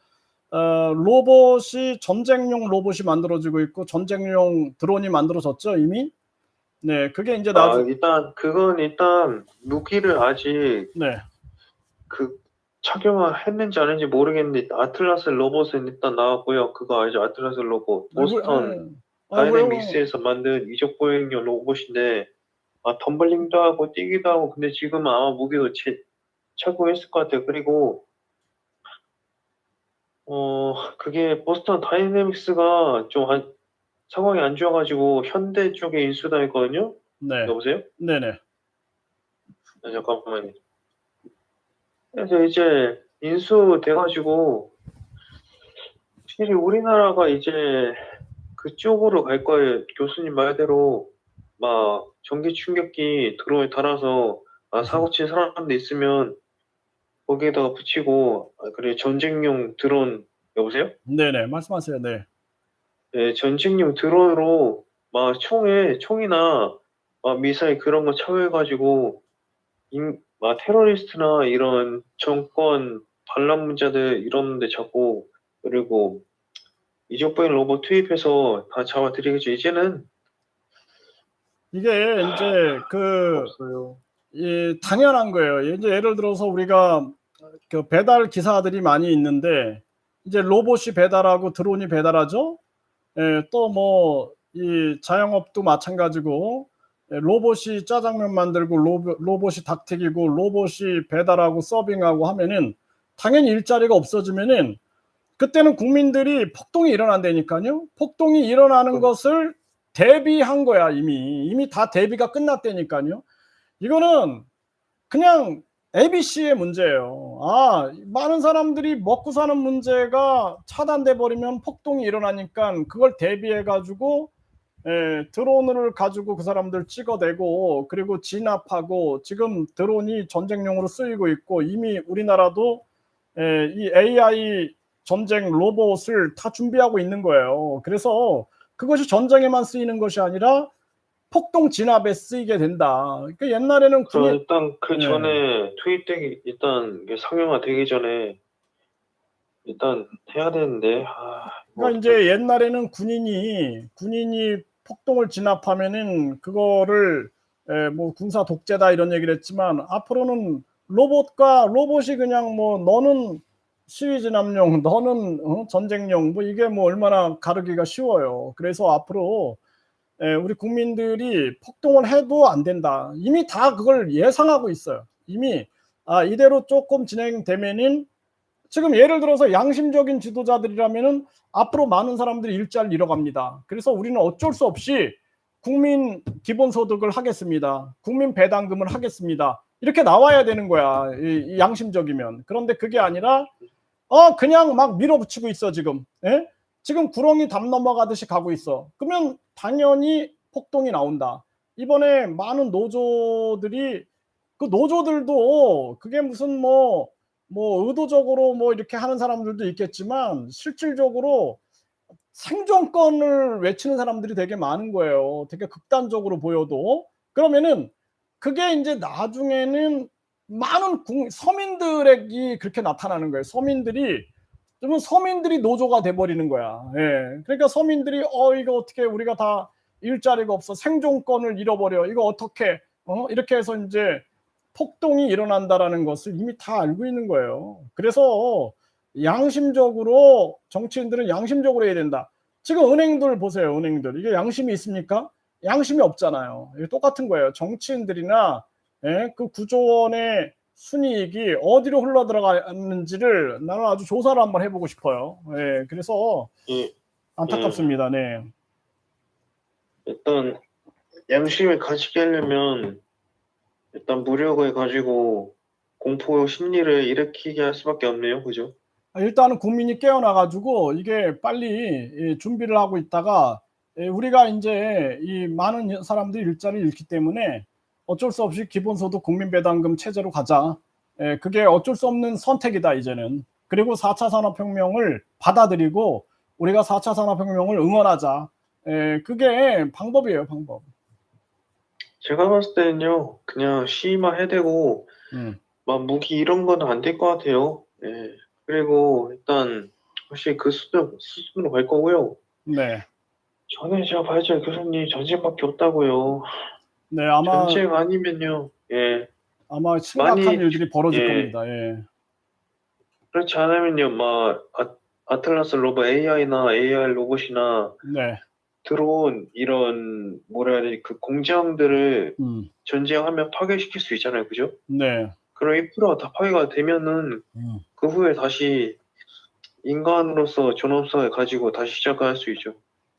로봇이 전쟁용 로봇이 만들어지고 있고 전쟁용 드론이 만들어졌죠 이미. 네, 그게 이제 일단 그건 일단 무기를 아직 네. 그 착용을 했는지 안 했는지 모르겠는데 아틀라스 로봇은 일단 나왔고요. 그거 알죠? 아틀라스 로봇. 보스턴 다이내믹스에서 만든 이적 보행용 로봇인데 덤블링도 하고 뛰기도 하고 근데 지금은 아마 무기도 착용했을 것 같아요. 그리고 그게 보스턴 다이내믹스가 좀 상황이 안 좋아가지고 현대 쪽에 인수당했거든요. 네. 여보세요? 네네. 잠깐만요. 그래서 이제 인수돼가지고 확실히 우리나라가 이제 그쪽으로 갈 거예요. 교수님 말대로 막 전기 충격기 드론에 달아서 사고 친 사람도 있으면 거기에다가 붙이고 그래 전쟁용 드론 여보세요? 네네 말씀하세요. 네. 네, 전쟁용 드론으로 막 총이나 미사일 그런 거 착용해가지고 막 테러리스트나 이런 정권 반란문자들 이러는데 자꾸 그리고 이적보행 로봇 투입해서 다 잡아들이겠죠. 이제는 이게 이제 없어요. 당연한 거예요. 이제 예를 들어서 우리가 그 배달 기사들이 많이 있는데 이제 로봇이 배달하고 드론이 배달하죠. 또 뭐 이 자영업도 마찬가지고 로봇이 짜장면 만들고 로봇이 닭 튀기고 로봇이 배달하고 서빙하고 하면은 당연히 일자리가 없어지면은 그때는 국민들이 폭동이 일어난다니까요. 폭동이 일어나는 것을 대비한 거야 이미 다 대비가 끝났다니까요. 이거는 그냥 ABC의 문제예요. 많은 사람들이 먹고 사는 문제가 차단돼 버리면 폭동이 일어나니까 그걸 대비해 가지고 드론을 가지고 그 사람들 찍어내고 그리고 진압하고 지금 드론이 전쟁용으로 쓰이고 있고 이미 우리나라도 이 AI 전쟁 로봇을 다 준비하고 있는 거예요. 그래서 그것이 전쟁에만 쓰이는 것이 아니라 폭동 진압에 쓰이게 된다. 그러니까 옛날에는 일단 그 전에 투입되기 일단 상용화되기 전에 일단 해야 되는데. 그러니까 이제 옛날에는 군인이 폭동을 진압하면은 그거를 뭐 군사 독재다 이런 얘기를 했지만 앞으로는 로봇이 그냥 뭐 너는 시위 진압용, 너는 전쟁용 뭐 이게 뭐 얼마나 가르기가 쉬워요. 그래서 앞으로 우리 국민들이 폭동을 해도 안 된다. 이미 다 그걸 예상하고 있어요. 이미 이대로 조금 진행되면은 지금 예를 들어서 양심적인 지도자들이라면은 앞으로 많은 사람들이 일자리를 잃어갑니다. 그래서 우리는 어쩔 수 없이 국민 기본소득을 하겠습니다. 국민 배당금을 하겠습니다. 이렇게 나와야 되는 거야. 이 양심적이면. 그런데 그게 아니라 그냥 막 밀어붙이고 있어 지금. 예? 지금 구렁이 담 넘어가듯이 가고 있어. 그러면 당연히 폭동이 나온다. 이번에 많은 노조들이 그 노조들도 그게 무슨 뭐 의도적으로 뭐 이렇게 하는 사람들도 있겠지만 실질적으로 생존권을 외치는 사람들이 되게 많은 거예요. 되게 극단적으로 보여도. 그러면은 그게 이제 나중에는 많은 서민들에게 그렇게 나타나는 거예요. 서민들이 노조가 돼버리는 거야. 예. 그러니까 서민들이 이거 어떻게 우리가 다 일자리가 없어 생존권을 잃어버려. 이거 어떻게 이렇게 해서 이제 폭동이 일어난다라는 것을 이미 다 알고 있는 거예요. 그래서 양심적으로 정치인들은 양심적으로 해야 된다. 지금 은행들 보세요. 은행들 이게 양심이 있습니까? 양심이 없잖아요. 똑같은 거예요. 정치인들이나 그 9조 원의 순이익이 어디로 흘러 들어갔는지를 나는 아주 조사를 한번 해보고 싶어요. 그래서 안타깝습니다. 네. 일단 양심을 가지게 하려면 일단 무력을 가지고 공포 심리를 일으키게 할 수밖에 없네요. 그죠? 일단은 국민이 깨어나가지고 이게 빨리 준비를 하고 있다가 우리가 이제 이 많은 사람들이 일자리를 잃기 때문에 어쩔 수 없이 기본소득 국민배당금 체제로 가자. 그게 어쩔 수 없는 선택이다 이제는. 그리고 4차 산업혁명을 받아들이고 우리가 4차 산업혁명을 응원하자. 그게 방법이에요, 방법. 제가 봤을 때는요, 그냥 시위만 해대고, 막 무기 이런 건 안 될 것 같아요. 예. 그리고 일단, 혹시 그 수준으로 갈 거고요. 네. 저는 제가 봐야죠, 교수님, 전쟁밖에 없다고요. 네, 아마 전쟁 아니면요, 예. 아마 심각한 많이, 일들이 벌어질 예. 겁니다. 예. 그렇지 않으면요, 막, 아틀라스 로봇 AI나 AI 로봇이나 네. 드론, 이런, 뭐라 해야 되지, 그 공장들을 전쟁하면 파괴시킬 수 있잖아요, 그죠? 네. 그런 인프라가 다 파괴가 되면은, 그 후에 다시 인간으로서 존엄성을 가지고 다시 시작할 수 있죠.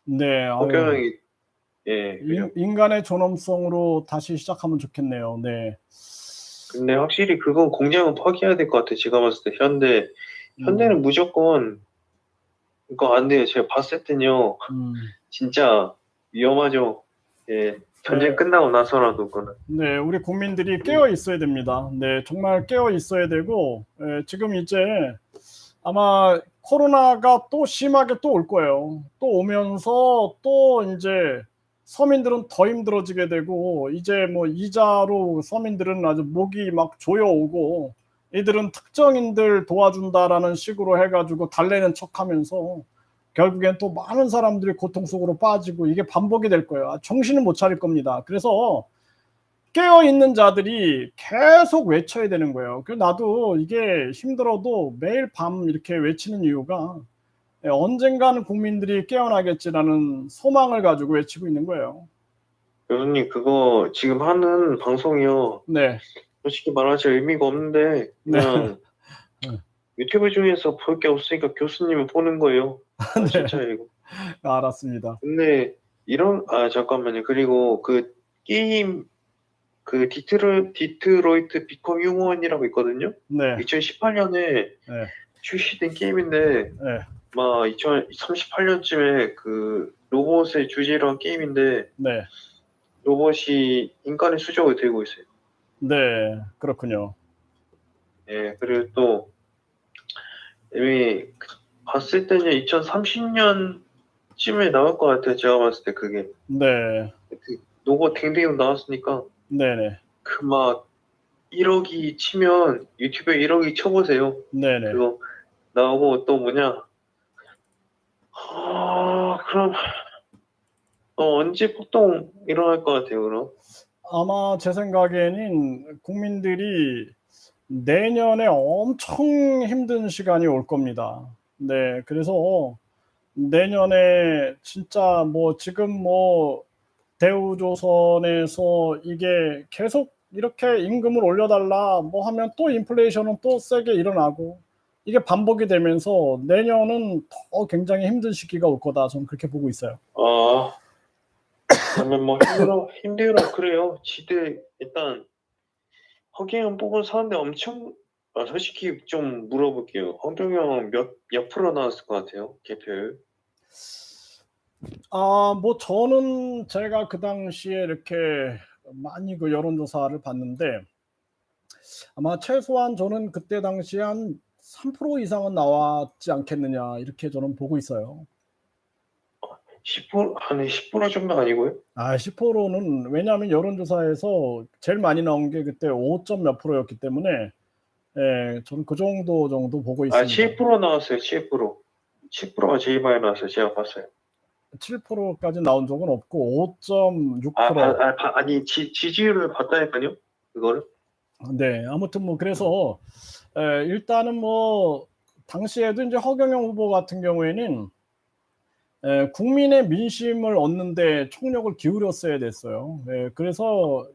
네. 허경영이, 예, 그죠? 인간의 존엄성으로 다시 시작하면 좋겠네요. 네. 근데 확실히 그건 공장은 파괴해야 될 것 같아요. 제가 봤을 때. 현대는 무조건, 그거 안 돼요. 제가 봤을 때는요, 진짜 위험하죠. 예. 전쟁 네. 끝나고 나서라도 그거는. 네, 우리 국민들이 깨어 있어야 됩니다. 네, 정말 깨어 있어야 되고, 지금 이제 아마 코로나가 또 심하게 또 올 거예요. 또 오면서 또 이제 서민들은 더 힘들어지게 되고, 이제 뭐 이자로 서민들은 아주 목이 막 조여오고, 이들은 특정인들 도와준다라는 식으로 해가지고 달래는 척하면서 결국엔 또 많은 사람들이 고통 속으로 빠지고 이게 반복이 될 거예요. 정신을 못 차릴 겁니다. 그래서 깨어있는 자들이 계속 외쳐야 되는 거예요. 그래서 나도 이게 힘들어도 매일 밤 이렇게 외치는 이유가 언젠가는 국민들이 깨어나겠지라는 소망을 가지고 외치고 있는 거예요. 교수님, 그거 지금 하는 방송이요. 네. 솔직히 말하자 의미가 없는데, 그냥 유튜브 중에서 볼 게 없으니까 교수님을 보는 거예요. 아, 진짜 이거. 알았습니다. 근데 잠깐만요. 그리고 그 게임 그 디트로이트 비컴 휴먼이라고 있거든요. 네. 2018년에 출시된 게임인데 막 2038년쯤에 그 로봇의 주제로 한 게임인데 네. 로봇이 인간의 수적이 되고 있어요. 네, 그렇군요. 예, 그리고 또 이미 봤을 때는 2030년쯤에 나올 것 같아요. 제가 봤을 때 그게. 네. 로봇 댕댕이 나왔으니까. 네네. 그 막 1억이 치면 유튜브에 1억이 쳐보세요. 네네. 그거 나오고 또 뭐냐? 그럼 언제 폭동 일어날 것 같아요, 그럼? 아마 제 생각에는 국민들이 내년에 엄청 힘든 시간이 올 겁니다. 네, 그래서 내년에 진짜 뭐 지금 뭐 대우조선에서 이게 계속 이렇게 임금을 올려달라 뭐 하면 또 인플레이션은 또 세게 일어나고 이게 반복이 되면서 내년은 더 굉장히 힘든 시기가 올 거다. 저는 그렇게 보고 있어요. 그러면 뭐 힘들어 그래요. 지들 일단 허경영 뽑은 사람들 엄청 솔직히 좀 물어볼게요. 허경영 몇 프로 나왔을 것 같아요? 개표율? 뭐 저는 제가 그 당시에 이렇게 많이 그 여론조사를 봤는데 아마 최소한 저는 그때 당시에 한 3% 이상은 나왔지 않겠느냐 이렇게 저는 보고 있어요. 10% 아니 10% 정도 아니고요? 10%는 왜냐하면 여론조사에서 제일 많이 나온 게 그때 5점 몇 프로였기 때문에 저는 그 정도 보고 있습니다. 7% 나왔어요. 7%. 7%가 제일 많이 나왔어요. 제가 봤어요. 7%까지 나온 적은 없고 5.6%. 아니 지지율을 봤다니까요. 그거를. 네, 아무튼 뭐 그래서 일단은 뭐 당시에도 이제 허경영 후보 같은 경우에는 국민의 민심을 얻는데 총력을 기울였어야 됐어요. 그래서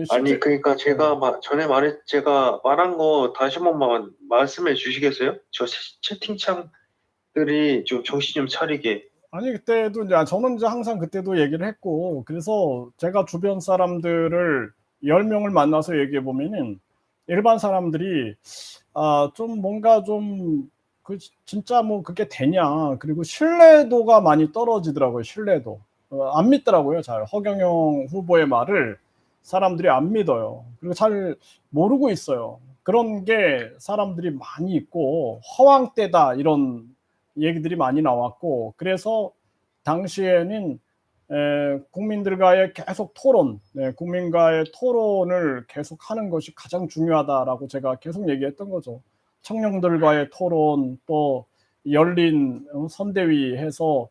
아니 그러니까 제가 제가 말한 거 다시 한 번만 말씀해 주시겠어요? 저 채팅창들이 좀 정신 좀 차리게. 아니 그때도 이제 저는 이제 항상 그때도 얘기를 했고 그래서 제가 주변 사람들을 10명을 만나서 얘기해 보면은 일반 사람들이 좀 뭔가 좀 그 진짜 뭐 그게 되냐. 그리고 신뢰도가 많이 떨어지더라고요. 신뢰도. 안 믿더라고요. 잘 허경영 후보의 말을 사람들이 안 믿어요. 그리고 잘 모르고 있어요. 그런 게 사람들이 많이 있고 허황되다 이런 얘기들이 많이 나왔고 그래서 당시에는 국민들과의 계속 토론, 국민과의 토론을 계속 하는 것이 가장 중요하다라고 제가 계속 얘기했던 거죠. 청년들과의 토론, 또 열린 선대위에서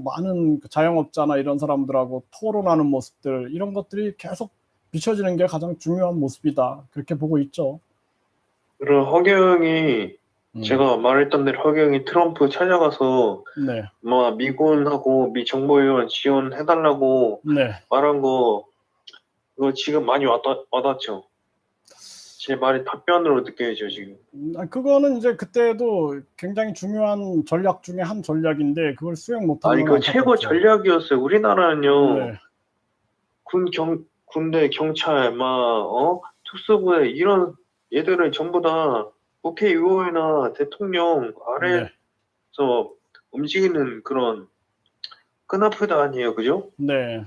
많은 자영업자나 이런 사람들하고 토론하는 모습들, 이런 것들이 계속 비춰지는 게 가장 중요한 모습이다. 그렇게 보고 있죠. 그럼 허경영이 제가 말했던 대로 허경영이 트럼프 찾아가서 네, 뭐 미군하고 미 정보위원 지원해달라고 네. 말한 거 그거 지금 많이 와닿죠. 제 말이 답변으로 느껴지죠 지금. 그거는 이제 그때도 굉장히 중요한 전략 중에 한 전략인데 그걸 수행 못하는 아니 건 그 최고 안타깝죠. 전략이었어요. 우리나라는요. 네, 군대, 경찰, 특수부대 이런 얘들은 전부 다 국회의원이나 대통령 아래에서 네, 움직이는 그런 끈앞표대 아니에요, 그죠? 네,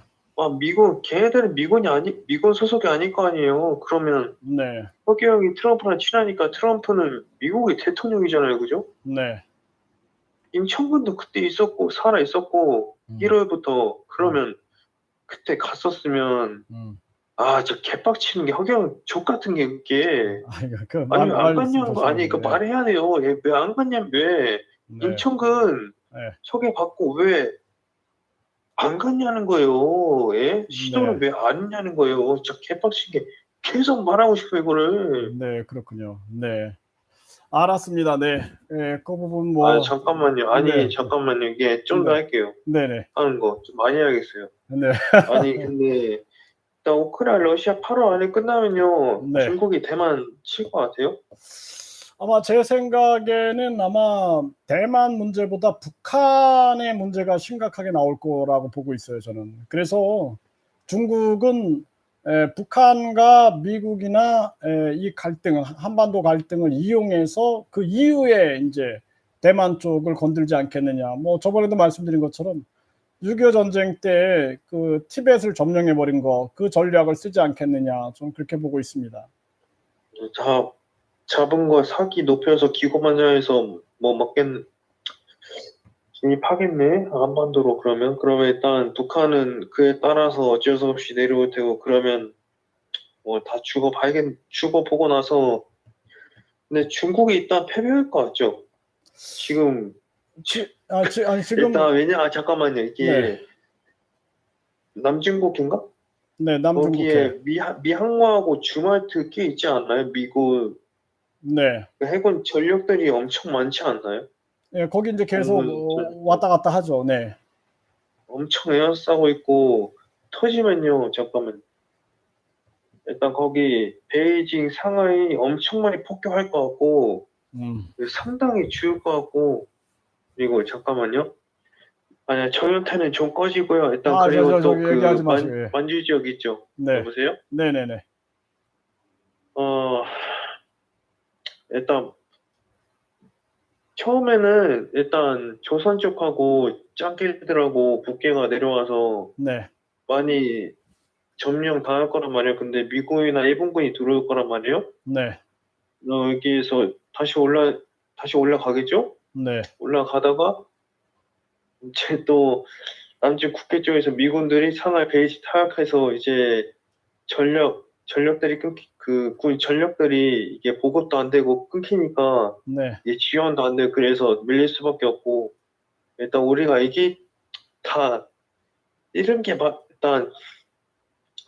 걔네들은 미군 소속이 아닐 거 아니에요. 그러면 네, 허경영이 트럼프랑 친하니까 트럼프는 미국의 대통령이잖아요, 그죠? 네. 임청근도 그때 있었고 살아 있었고 1월부터 그러면 그때 갔었으면 저 개빡치는 게 허경 족 같은 게 이게 아니 왜 안 갔냐는 거 아니 그 말해야 돼요. 왜 안 갔냐면 왜 임청근 소개받고 왜 안 갔냐는 거예요. 예? 시도를 왜 안 했냐는 거예요. 진짜 개빡친 게 계속 말하고 싶어 이거를. 네, 그렇군요. 네. 알았습니다. 네. 그 부분 뭐. 잠깐만요. 아니, 잠깐만요. 이게 좀 더 할게요. 네네. 하는 거 좀 많이 해야겠어요. 네. 아니, 근데 일단 우크라이나 러시아 8월 안에 끝나면요. 네. 중국이 대만 칠 것 같아요? 아마 제 생각에는 아마 대만 문제보다 북한의 문제가 심각하게 나올 거라고 보고 있어요, 저는. 그래서 중국은 북한과 미국이나 이 갈등, 한반도 갈등을 이용해서 그 이후에 이제 대만 쪽을 건들지 않겠느냐. 뭐 저번에도 말씀드린 것처럼 6.25 전쟁 때 그 티벳을 점령해 버린 거, 그 전략을 쓰지 않겠느냐. 좀 그렇게 보고 있습니다. 잡은 거 사기 높여서 기고만장해서 뭐 진입하겠네 한반도로. 그러면 일단 북한은 그에 따라서 어쩔 수 없이 내려올 테고 그러면 뭐 다 죽어보고 나서. 근데 중국이 일단 패배할 것 같죠? 지금 일단 잠깐만요. 이게 남중국인가? 네, 남중국해. 거기에 미항모하고 주말트 꽤 있지 않나요? 미국 해군 전력들이 엄청 많지 않나요? 네, 거기 이제 계속 왔다 갔다 하죠. 네. 엄청 에어싸고 있고 터지면요. 잠깐만. 일단 거기 베이징, 상하이 엄청 많이 폭격할 것 같고 상당히 죽을 것 같고. 그리고 잠깐만요. 아니야, 저한테는 좀 꺼지고요. 일단 그리고 또 그 만주 지역 있죠. 네. 여보세요? 네네네. 일단 처음에는 일단 조선 쪽하고 짱깨들하고 북괴가 내려와서 많이 점령 당할 거란 말이에요. 근데 미군이나 일본군이 들어올 거란 말이에요. 네. 여기에서 다시 올라가겠죠? 네. 올라가다가 이제 또 남쪽 국해 쪽에서 미군들이 상하이 베이지 타격해서 이제 전력들이 군 전력들이 이게 보급도 안 되고 끊기니까 이게 지원도 안 되고 그래서 밀릴 수밖에 없고. 일단 우리가 이게 다 이런 게 일단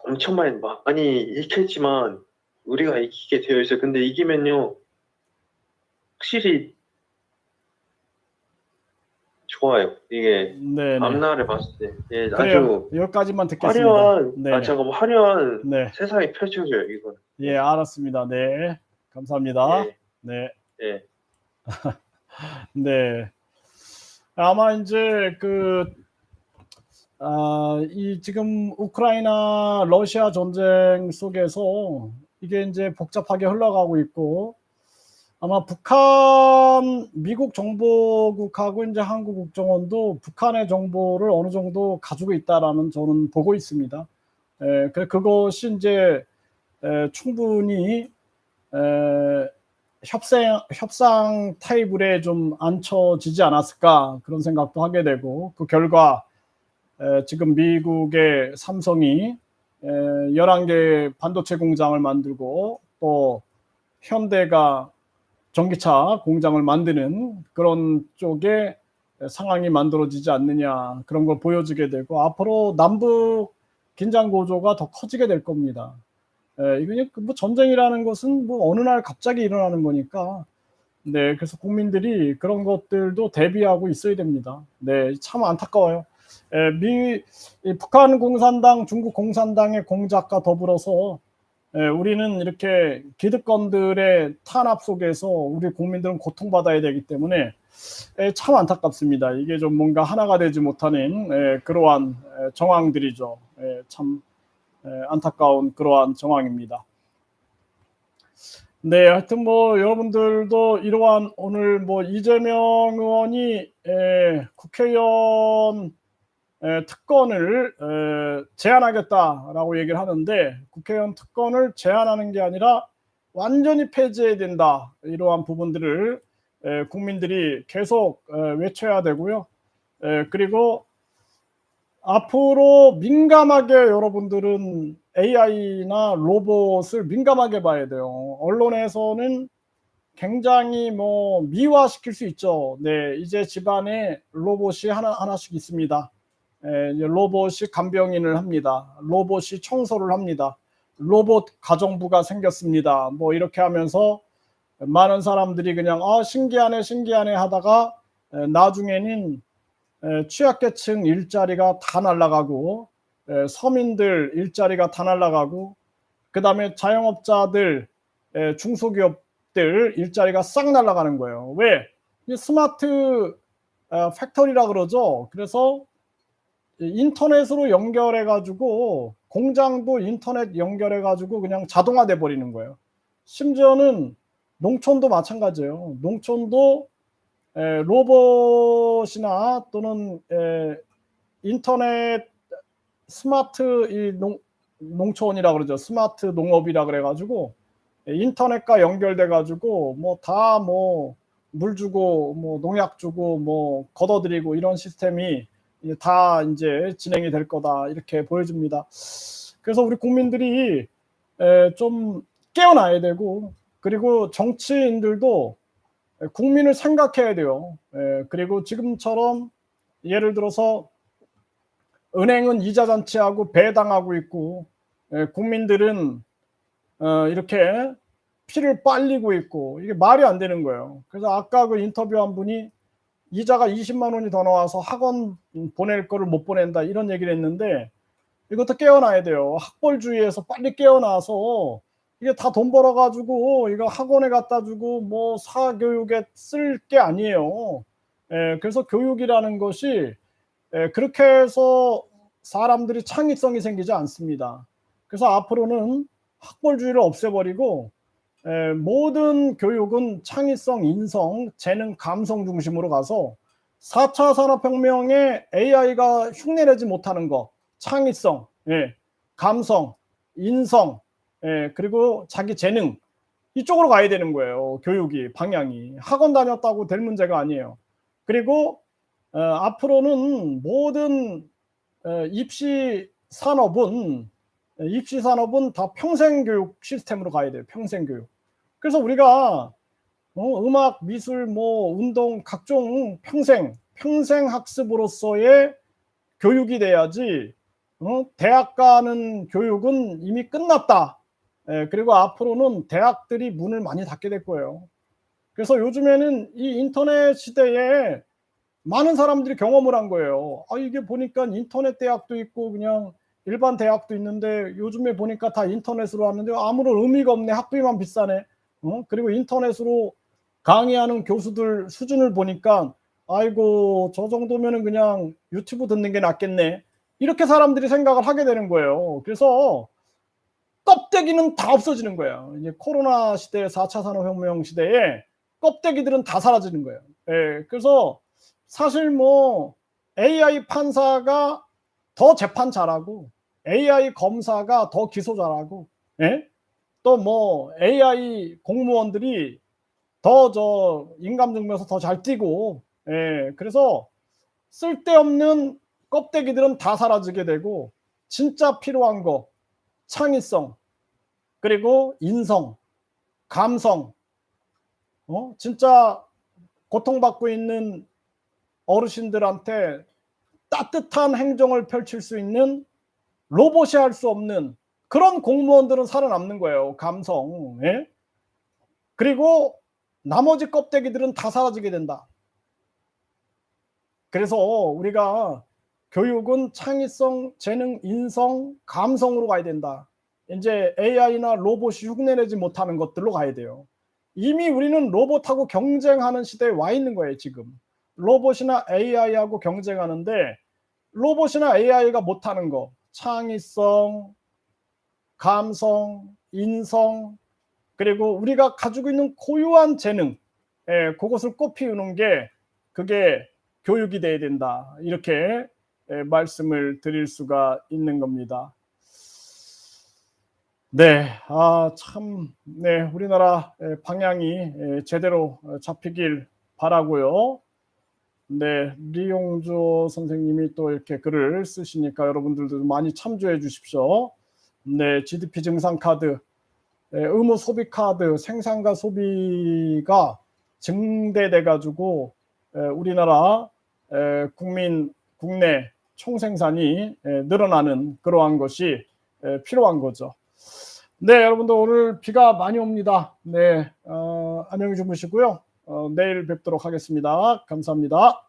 엄청 많이 익혔지만 우리가 이기게 되어 있어요. 근데 이기면요 확실히 좋아요. 이게 앞날을 봤을 때 아주 여기까지만 듣겠습니다. 화려한 세상이 펼쳐져요. 이건. 예, 알았습니다. 네, 감사합니다. 네. 네. 아마 이제 이 지금 우크라이나 러시아 전쟁 속에서 이게 이제 복잡하게 흘러가고 있고 아마 북한 미국 정보국하고 이제 한국 국정원도 북한의 정보를 어느 정도 가지고 있다라는 저는 보고 있습니다. 그것이 이제 충분히 협상 테이블에 좀 앉혀지지 않았을까 그런 생각도 하게 되고, 그 결과 지금 미국의 삼성이 11개 반도체 공장을 만들고 또 현대가 전기차 공장을 만드는 그런 쪽에 상황이 만들어지지 않느냐, 그런 걸 보여주게 되고, 앞으로 남북 긴장 고조가 더 커지게 될 겁니다. 이거 뭐 전쟁이라는 것은 뭐 어느 날 갑자기 일어나는 거니까, 네, 그래서 국민들이 그런 것들도 대비하고 있어야 됩니다. 네, 참 안타까워요. 북한 공산당, 중국 공산당의 공작과 더불어서 우리는 이렇게 기득권들의 탄압 속에서 우리 국민들은 고통받아야 되기 때문에 참 안타깝습니다. 이게 좀 뭔가 하나가 되지 못하는 그러한 정황들이죠. 참 안타까운 그러한 정황입니다. 네, 하여튼 뭐 여러분들도 이러한 오늘 뭐 이재명 의원이 국회의원 특권을 제한하겠다라고 얘기를 하는데, 국회의원 특권을 제한하는 게 아니라 완전히 폐지해야 된다, 이러한 부분들을 국민들이 계속 외쳐야 되고요. 그리고 앞으로 민감하게 여러분들은 AI나 로봇을 민감하게 봐야 돼요. 언론에서는 굉장히 뭐 미화시킬 수 있죠. 네, 이제 집안에 로봇이 하나씩 있습니다. 로봇이 간병인을 합니다. 로봇이 청소를 합니다. 로봇 가정부가 생겼습니다. 뭐 이렇게 하면서 많은 사람들이 그냥 신기하네 신기하네 하다가 나중에는 취약계층 일자리가 다 날아가고, 서민들 일자리가 다 날아가고, 그 다음에 자영업자들, 중소기업들 일자리가 싹 날아가는 거예요. 왜? 스마트 팩토리라 그러죠. 그래서 인터넷으로 연결해가지고, 공장도 인터넷 연결해가지고 그냥 자동화돼 버리는 거예요. 심지어는 농촌도 마찬가지예요. 농촌도 로봇이나 또는 인터넷 스마트 농촌이라 그러죠. 스마트 농업이라 그래가지고 인터넷과 연결돼 가지고 뭐 다 뭐 물 주고 뭐 농약 주고 뭐 걷어들이고 이런 시스템이 다 이제 진행이 될 거다, 이렇게 보여줍니다. 그래서 우리 국민들이 좀 깨어나야 되고, 그리고 정치인들도 국민을 생각해야 돼요. 그리고 지금처럼 예를 들어서 은행은 이자 잔치하고 배당하고 있고, 국민들은 이렇게 피를 빨리고 있고, 이게 말이 안 되는 거예요. 그래서 아까 그 인터뷰한 분이 이자가 20만 원이 더 나와서 학원 보낼 거를 못 보낸다, 이런 얘기를 했는데, 이것도 깨어나야 돼요. 학벌주의에서 빨리 깨어나서 이게 다 돈 벌어가지고 이거 학원에 갖다 주고 뭐 사교육에 쓸 게 아니에요. 그래서 교육이라는 것이 그렇게 해서 사람들이 창의성이 생기지 않습니다. 그래서 앞으로는 학벌주의를 없애버리고 모든 교육은 창의성, 인성, 재능, 감성 중심으로 가서 4차 산업혁명에 AI가 흉내내지 못하는 거, 창의성, 감성, 인성, 그리고 자기 재능, 이쪽으로 가야 되는 거예요. 교육이, 방향이. 학원 다녔다고 될 문제가 아니에요. 그리고 앞으로는 모든 입시 산업은 다 평생교육 시스템으로 가야 돼요. 평생교육. 그래서 우리가 음악, 미술, 뭐 운동, 각종 평생 학습으로서의 교육이 돼야지 대학 가는 교육은 이미 끝났다. 그리고 앞으로는 대학들이 문을 많이 닫게 될 거예요. 그래서 요즘에는 이 인터넷 시대에 많은 사람들이 경험을 한 거예요. 이게 보니까 인터넷 대학도 있고 그냥 일반 대학도 있는데, 요즘에 보니까 다 인터넷으로 왔는데 아무런 의미가 없네. 학비만 비싸네. 그리고 인터넷으로 강의하는 교수들 수준을 보니까 아이고, 저 정도면은 그냥 유튜브 듣는 게 낫겠네, 이렇게 사람들이 생각을 하게 되는 거예요. 그래서 껍데기는 다 없어지는 거예요. 이제 코로나 시대, 4차 산업혁명 시대에 껍데기들은 다 사라지는 거예요. 예, 그래서 사실 뭐 AI 판사가 더 재판 잘하고 AI 검사가 더 기소 잘하고, 예? 또 뭐 AI 공무원들이 더 저 인감증명서 더 잘 띄고, 예, 그래서 쓸데없는 껍데기들은 다 사라지게 되고 진짜 필요한 거 창의성, 그리고 인성, 감성, 진짜 고통받고 있는 어르신들한테 따뜻한 행정을 펼칠 수 있는 로봇이 할 수 없는 그런 공무원들은 살아남는 거예요. 감성. 예? 그리고 나머지 껍데기들은 다 사라지게 된다. 그래서 우리가 교육은 창의성, 재능, 인성, 감성으로 가야 된다. 이제 AI나 로봇이 흉내내지 못하는 것들로 가야 돼요. 이미 우리는 로봇하고 경쟁하는 시대에 와 있는 거예요, 지금. 로봇이나 AI하고 경쟁하는데 로봇이나 AI가 못하는 거, 창의성, 감성, 인성, 그리고 우리가 가지고 있는 고유한 재능, 그것을 꽃피우는 게 그게 교육이 돼야 된다. 이렇게 말씀을 드릴 수가 있는 겁니다. 네, 참, 네, 우리나라 방향이 제대로 잡히길 바라고요. 네, 리용조 선생님이 또 이렇게 글을 쓰시니까 여러분들도 많이 참조해 주십시오. 네, GDP 증상 카드, 의무 소비 카드, 생산과 소비가 증대돼 가지고 우리나라 국내 총생산이 늘어나는 그러한 것이 필요한 거죠. 네, 여러분들 오늘 비가 많이 옵니다. 네, 안녕히 주무시고요. 내일 뵙도록 하겠습니다. 감사합니다.